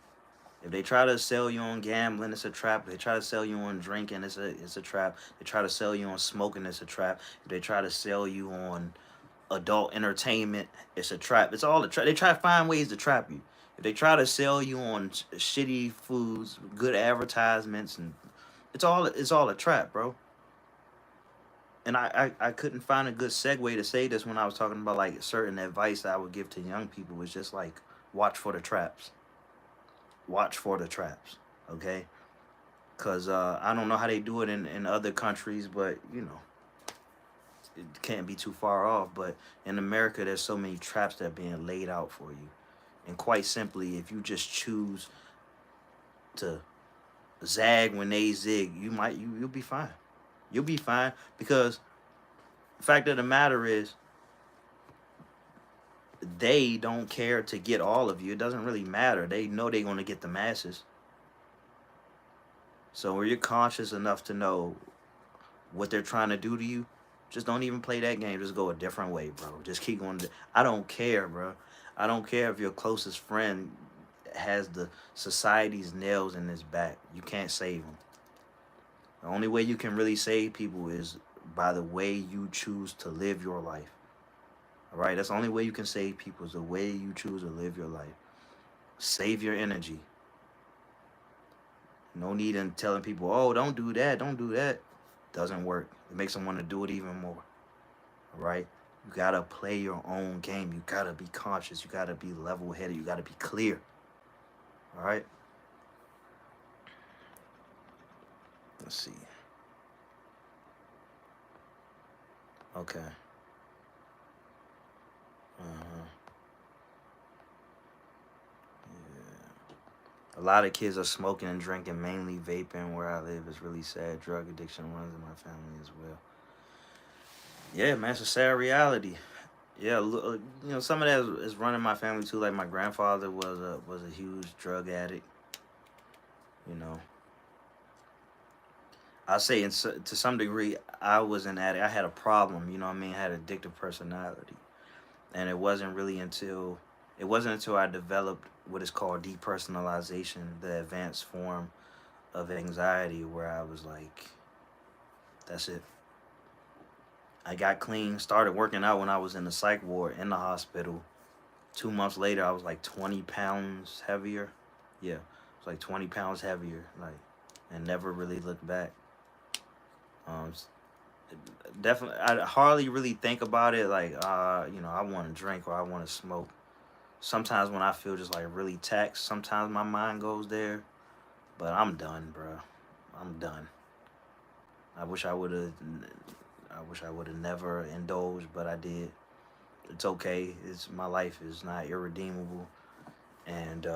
If they try to sell you on gambling, it's a trap. If they try to sell you on drinking, it's a trap. They try to sell you on smoking, it's a trap. If they try to sell you on adult entertainment, it's a trap. It's all a trap. They try to find ways to trap you. If they try to sell you on shitty foods, good advertisements, and it's all a trap, bro. And I couldn't find a good segue to say this when I was talking about like certain advice that I would give to young people was just like watch for the traps. Watch for the traps. Okay? Cause I don't know how they do it in other countries, but you know, it can't be too far off. But in America, there's so many traps that are being laid out for you, and quite simply, if you just choose to zag when they zig, you'll be fine. You'll be fine because the fact of the matter is they don't care to get all of you. It doesn't really matter. They know they're going to get the masses. So when you're conscious enough to know what they're trying to do to you, just don't even play that game. Just go a different way, bro. Just keep going. I don't care, bro. I don't care if your closest friend has the society's nails in his back. You can't save them. The only way you can really save people is by the way you choose to live your life. All right? That's the only way you can save people is the way you choose to live your life. Save your energy. No need in telling people, oh, don't do that, don't do that. Doesn't work. It makes them want to do it even more. All right? You got to play your own game. You got to be conscious. You got to be level-headed. You got to be clear. All right? Let's see. Okay. Uh-huh. Yeah. A lot of kids are smoking and drinking, mainly vaping where I live. It's really sad. Drug addiction runs in my family as well. Yeah, man, it's a sad reality. Yeah, some of that is running my family too. Like my grandfather was a huge drug addict. You know, I say to some degree I was an addict. I had a problem. You know what I mean? I had addictive personality, and it wasn't until I developed what is called depersonalization, the advanced form of anxiety, where I was like, that's it. I got clean, started working out when I was in the psych ward in the hospital. 2 months later, I was like 20 pounds heavier. Yeah, it was like 20 pounds heavier, like, and never really looked back. Um, Definitely, I hardly really think about it. Like, I want to drink or I want to smoke. Sometimes when I feel just like really taxed, sometimes my mind goes there. But I'm done, bro. I'm done. I wish I would have. I wish I would have never indulged, but I did. It's okay. It's my life is not irredeemable, and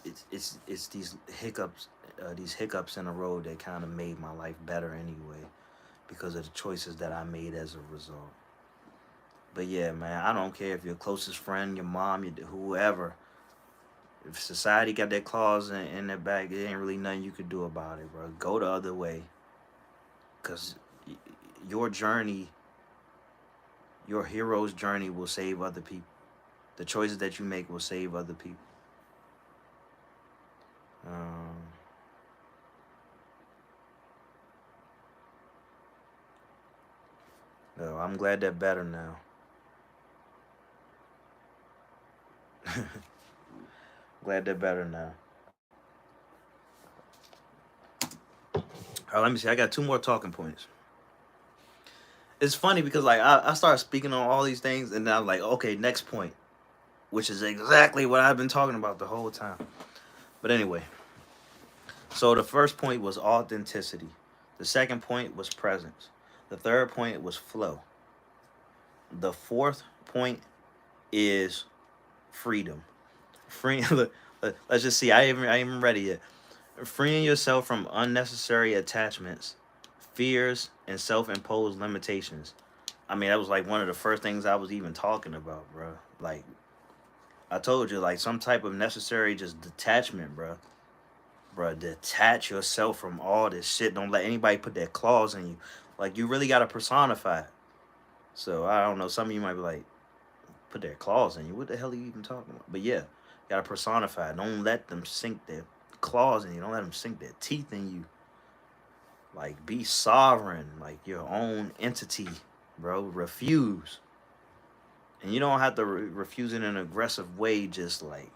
it's these hiccups in the road that kind of made my life better anyway. because of the choices that I made as a result. But yeah, man, I don't care if your closest friend, your mom, whoever. If society got their claws in their back, it ain't really nothing you could do about it, bro. Go the other way, cause your journey, your hero's journey, will save other people. The choices that you make will save other people. Um, no, I'm glad they're better now. Glad they're better now. All right, let me see. I got two more talking points. It's funny because like I started speaking on all these things, and then I'm like, okay, next point, which is exactly what I've been talking about the whole time. But anyway, so the first point was authenticity. The second point was presence. The third point was flow. The fourth point is freedom. Free. Let's just see. I ain't even ready yet. Freeing yourself from unnecessary attachments, fears, and self-imposed limitations. I mean, that was like one of the first things I was even talking about, bro. Like I told you, like some type of necessary just detachment, bro. Bro, detach yourself from all this shit. Don't let anybody put their claws in you. Like you really gotta personify it. So I don't know. Some of you might be like, put their claws in you. What the hell are you even talking about? But yeah, you gotta personify it. Don't let them sink their claws in you. Don't let them sink their teeth in you. Like be sovereign, like your own entity, bro. Refuse. And you don't have to refuse in an aggressive way, just like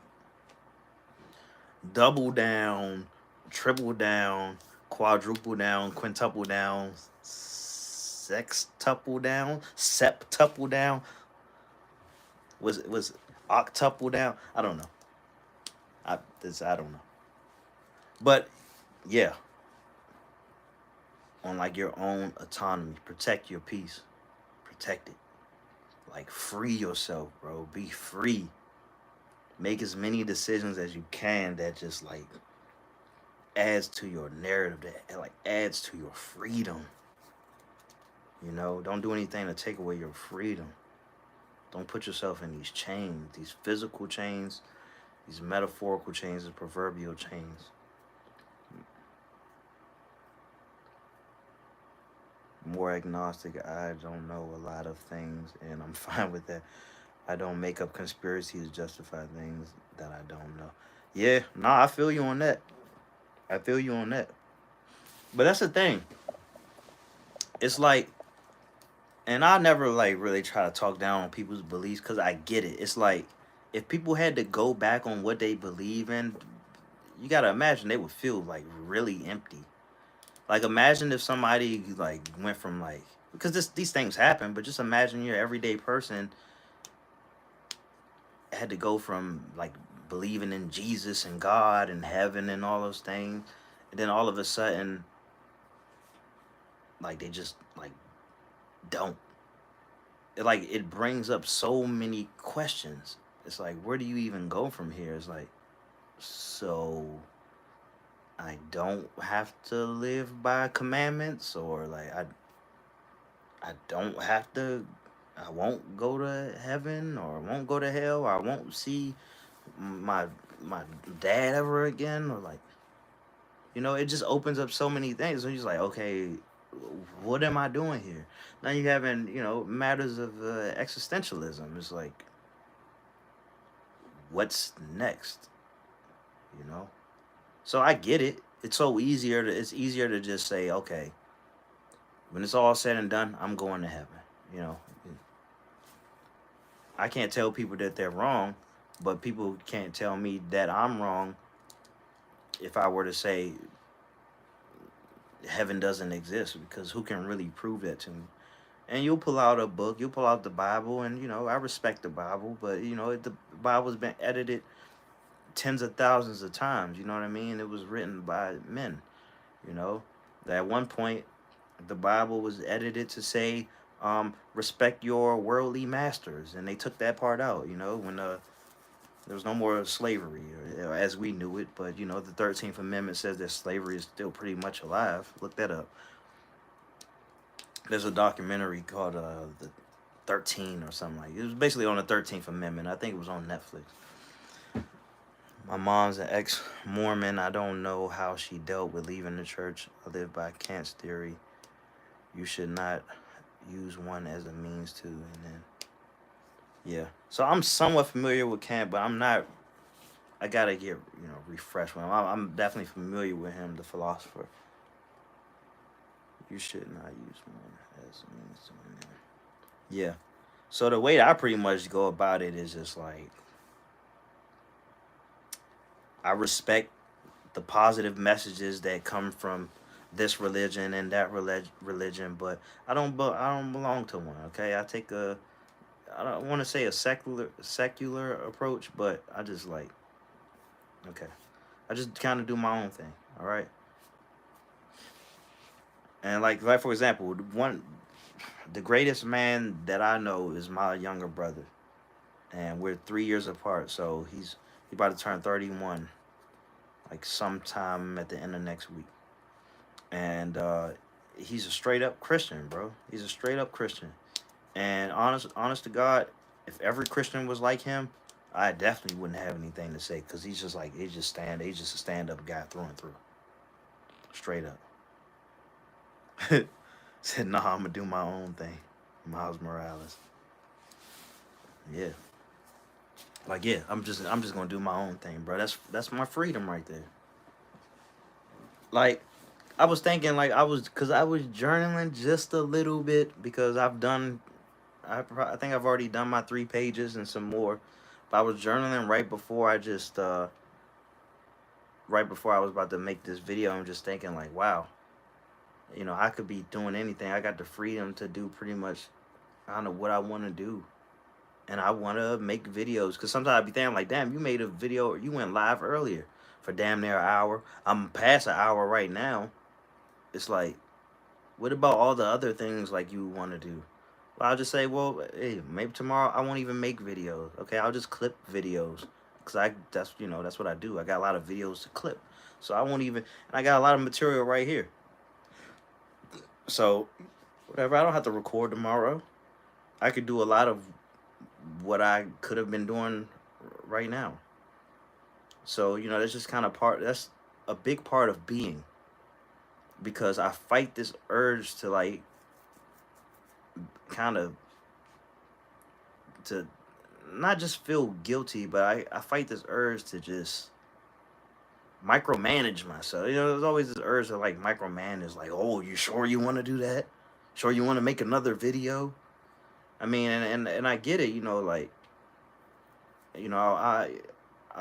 double down, triple down, quadruple down, quintuple down, sextuple down, septuple down. Was octuple down? I don't know. I don't know. But yeah, on like your own autonomy, protect your peace, protect it. Like free yourself, bro. Be free. Make as many decisions as you can that just like adds to your narrative, that like adds to your freedom. You know, don't do anything to take away your freedom. Don't put yourself in these chains, these physical chains, these metaphorical chains, the proverbial chains. More agnostic, I don't know a lot of things, and I'm fine with that. I don't make up conspiracies to justify things that I don't know. Yeah, nah, I feel you on that. I feel you on that. But that's the thing. It's like, and I never like really try to talk down on people's beliefs because I get it. It's like if people had to go back on what they believe in, you gotta imagine they would feel like really empty. Like imagine if somebody like went from like, because these things happen, but just imagine your everyday person had to go from like believing in Jesus and God and heaven and all those things, and then all of a sudden like they just like don't. It brings up so many questions. It's like where do you even go from here? It's like, so I don't have to live by commandments, or like I don't have to, I won't go to heaven, or I won't go to hell, or I won't see my my dad ever again, or like, you know, it just opens up so many things. So you're just like, okay, what am I doing here? Now you having, you know, matters of existentialism. It's like, what's next? You know. So I get it. It's easier to just say, okay, when it's all said and done, I'm going to heaven. You know, I can't tell people that they're wrong, but people can't tell me that I'm wrong if I were to say heaven doesn't exist, because who can really prove that to me? And you'll pull out a book, you'll pull out the Bible, and you know I respect the Bible, but you know the Bible's been edited tens of thousands of times. You know what I mean? It was written by men. You know, at one point the Bible was edited to say, respect your worldly masters, and they took that part out. You know, when there was no more slavery, as we knew it. But you know, the 13th Amendment says that slavery is still pretty much alive. Look that up. There's a documentary called the 13 or something like it. It was basically on the 13th Amendment. I think it was on Netflix. My mom's an ex-Mormon. I don't know how she dealt with leaving the church. I live by Kant's theory. You should not use one as a means to, and then yeah. So I'm somewhat familiar with Kant, but I'm not. I gotta get refreshed with him. I'm definitely familiar with him, the philosopher. You should not use one as a means to an end. Yeah. So the way I pretty much go about it is just like I respect the positive messages that come from this religion and that religion, but I don't belong to one. Okay, I take a I don't want to say a secular approach, but I just like okay, I just kind of do my own thing. All right, and like for example, the greatest man that I know is my younger brother, and we're 3 years apart. So he about to turn 31, like sometime at the end of next week, and he's a straight up Christian, bro. He's a straight up Christian. And honest to God, if every Christian was like him, I definitely wouldn't have anything to say because he's just like he's just a stand up guy through and through, straight up. Said, "Nah, I'm gonna do my own thing." Miles Morales, yeah, like yeah, I'm just gonna do my own thing, bro. That's my freedom right there. Like I was thinking, like cause I was journaling just a little bit because I think I've already done my 3 pages and some more. But I was journaling right before I was about to make this video. I'm just thinking like, wow, I could be doing anything. I got the freedom to do pretty much I don't know what I want to do, and I want to make videos. Cause sometimes I be thinking like, damn, you made a video, you went live earlier for damn near an hour. I'm past an hour right now. It's like, what about all the other things like you want to do? Well, I'll just say, well, hey, maybe tomorrow I won't even make videos. Okay, I'll just clip videos because that's what I do. I got a lot of videos to clip, so I won't even. And I got a lot of material right here. So whatever, I don't have to record tomorrow. I could do a lot of what I could have been doing right now. So that's just kind of part. That's a big part of being because I fight this urge to like kind of to not just feel guilty, but I fight this urge to just micromanage myself. There's always this urge to like micromanage, like, oh, you sure you want to do that? Sure you want to make another video? I mean, and I get it, like, I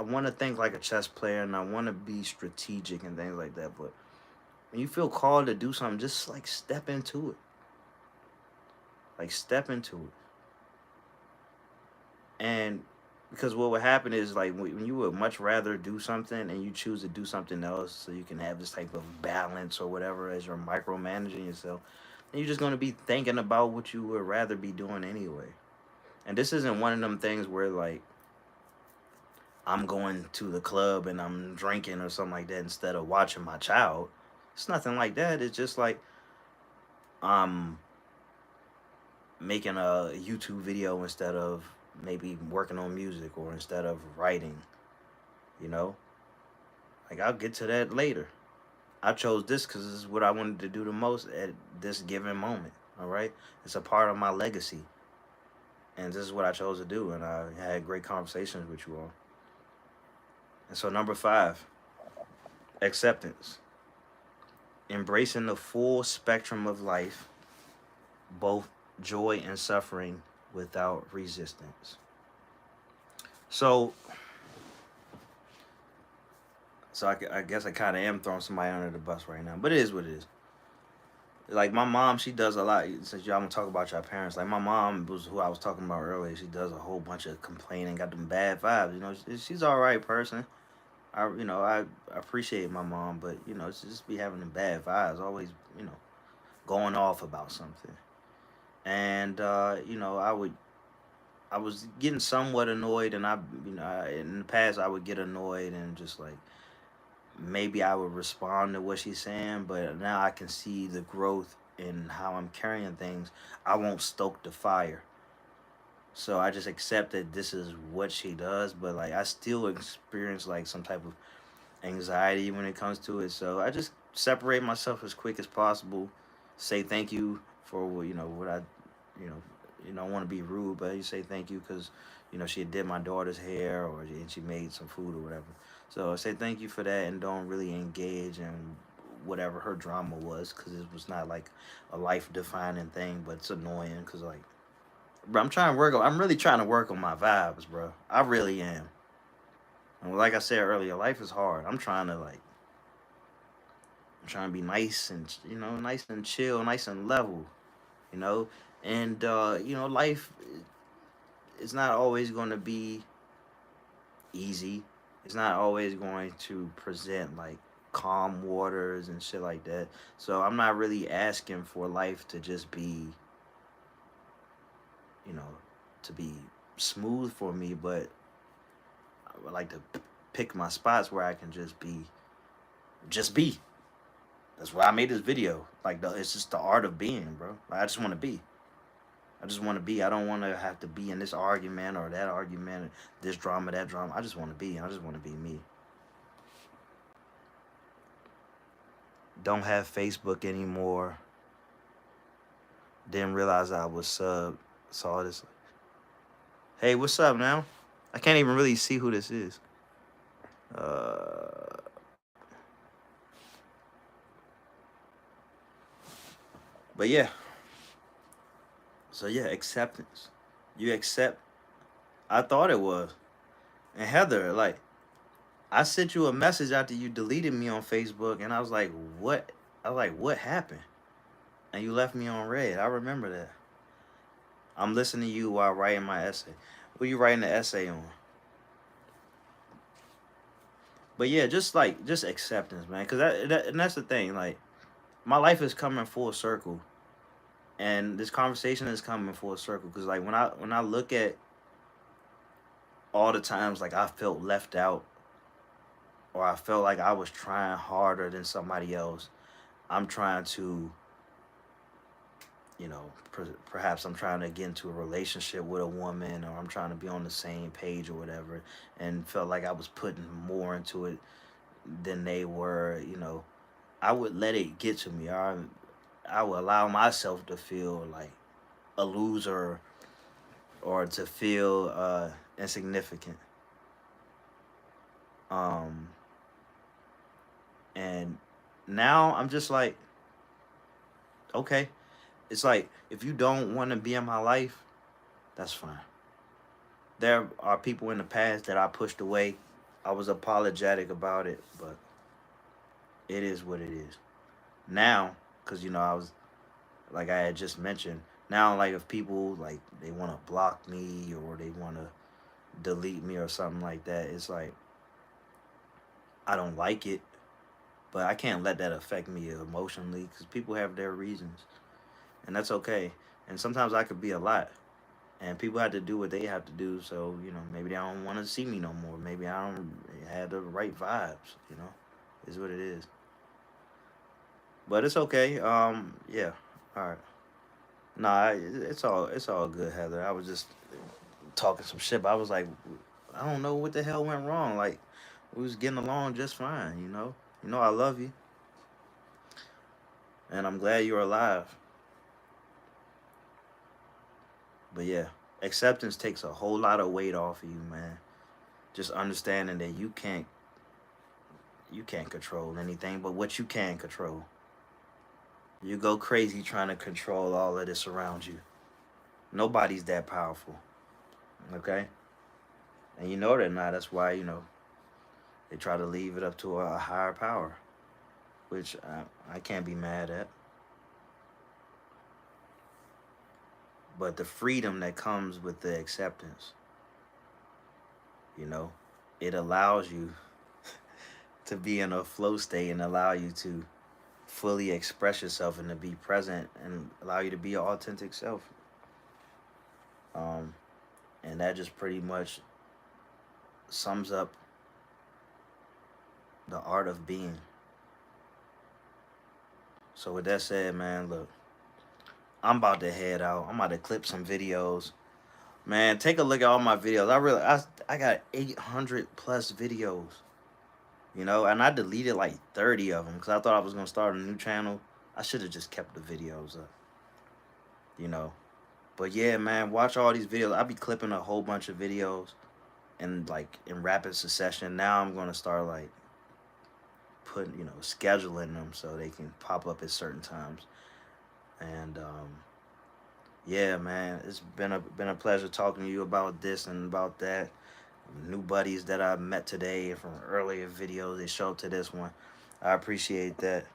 want to think like a chess player and I want to be strategic and things like that. But when you feel called to do something, just like step into it. Like step into it. And because what would happen is like when you would much rather do something and you choose to do something else so you can have this type of balance or whatever as you're micromanaging yourself, then you're just going to be thinking about what you would rather be doing anyway. And this isn't one of them things where like I'm going to the club and I'm drinking or something like that instead of watching my child. It's nothing like that. It's just like I'm making a YouTube video instead of maybe working on music or instead of writing, you know? Like, I'll get to that later. I chose this because this is what I wanted to do the most at this given moment, all right? It's a part of my legacy. And this is what I chose to do, and I had great conversations with you all. And so, number 5, acceptance. Embracing the full spectrum of life, both joy and suffering, without resistance. So I guess I kind of am throwing somebody under the bus right now, but it is what it is. Like my mom, she does a lot. Since y'all gonna talk about your parents, like my mom was who I was talking about earlier. She does a whole bunch of complaining, got them bad vibes. She's all right person. I appreciate my mom, but she just be having them bad vibes, always going off about something. And I was getting somewhat annoyed, and in the past I would get annoyed and just like maybe I would respond to what she's saying, but now I can see the growth and how I'm carrying things, I won't stoke the fire. So I just accept that this is what she does, but like I still experience like some type of anxiety when it comes to it. So I just separate myself as quick as possible. Say thank you for what I, don't want to be rude, but you say thank you because she did my daughter's hair and she made some food or whatever. So I say thank you for that and don't really engage in whatever her drama was because it was not like a life defining thing, but it's annoying because like, bro, I'm really trying to work on my vibes, bro. I really am. And like I said earlier, life is hard. I'm trying to be nice and nice and chill, nice and level, you know. And life is not always going to be easy. It's not always going to present like calm waters and shit like that. So I'm not really asking for life to just be, you know, to be smooth for me, but I would like to pick my spots where I can just be. That's why I made this video. Like, it's just the art of being, bro. Like, I just want to be. I just want to be. I don't want to have to be in this argument or that argument, this drama, that drama. I just want to be. I just want to be me. Don't have Facebook anymore. Didn't realize I was sub. Saw this. Hey, what's up now? I can't even really see who this is. Uh, but yeah. So yeah, acceptance. You accept. I thought it was. And Heather, like, I sent you a message after you deleted me on Facebook, and I was like, "What?" I was like, "What happened?" And you left me on red. I remember that. I'm listening to you while writing my essay. What are you writing the essay on? But yeah, just acceptance, man. Cause and that's the thing. Like, my life is coming full circle, and this conversation is coming full circle. Cause like when I look at all the times like I felt left out, or I felt like I was trying harder than somebody else, I'm trying to, perhaps I'm trying to get into a relationship with a woman, or I'm trying to be on the same page or whatever, and felt like I was putting more into it than they were. I would let it get to me. I would allow myself to feel like a loser or to feel insignificant. Um, and now I'm just like, okay, it's like if you don't want to be in my life, that's fine. There are people in the past that I pushed away. I was apologetic about it, but it is what it is. Now, because I was like I had just mentioned. Now, like if people like they want to block me or they want to delete me or something like that, it's like I don't like it, but I can't let that affect me emotionally because people have their reasons, and that's okay. And sometimes I could be a lot, and people have to do what they have to do. So maybe they don't want to see me no more. Maybe I don't have the right vibes. Is what it is. But it's okay. Yeah. All right. Nah, it's all good, Heather. I was just talking some shit. But I was like, I don't know what the hell went wrong. Like, we was getting along just fine. I love you, and I'm glad you're alive. But yeah, acceptance takes a whole lot of weight off of you, man. Just understanding that you can't control anything, but what you can control. You go crazy trying to control all of this around you. Nobody's that powerful, okay? And you know they're not. That's why they try to leave it up to a higher power, which I can't be mad at. But the freedom that comes with the acceptance, you know, it allows you to be in a flow state and allow you to fully express yourself and to be present and allow you to be your authentic self. Um, and that just pretty much sums up the art of being. So with that said, man, look. I'm about to head out. I'm about to clip some videos. Man, take a look at all my videos. I got 800 plus videos. You know, and I deleted like 30 of them because I thought I was gonna start a new channel. I should have just kept the videos up. You know, but yeah, man, watch all these videos. I'll be clipping a whole bunch of videos and like in rapid succession. Now I'm gonna start like putting, scheduling them so they can pop up at certain times. And yeah, man, it's been a pleasure talking to you about this and about that. New buddies that I met today from earlier videos, they show up to this one. I appreciate that.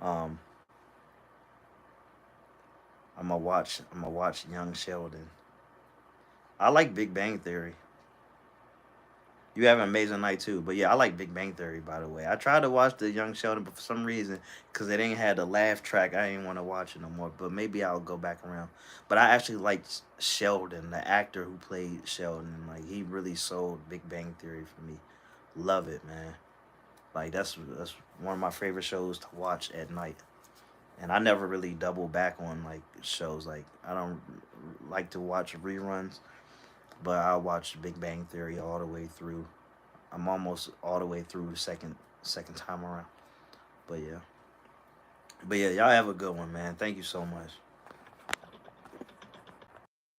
Um, I'm gonna watch Young Sheldon. I like Big Bang Theory. You have an amazing night too. But yeah, I like Big Bang Theory, by the way. I tried to watch the Young Sheldon, but for some reason, because they didn't have the laugh track, I didn't want to watch it no more. But maybe I'll go back around. But I actually liked Sheldon, the actor who played Sheldon. Like, he really sold Big Bang Theory for me. Love it, man. Like, that's one of my favorite shows to watch at night. And I never really double back on like shows. Like, I don't like to watch reruns, but I watched Big Bang Theory all the way through. I'm almost all the way through second time around. But yeah. But yeah, y'all have a good one, man. Thank you so much.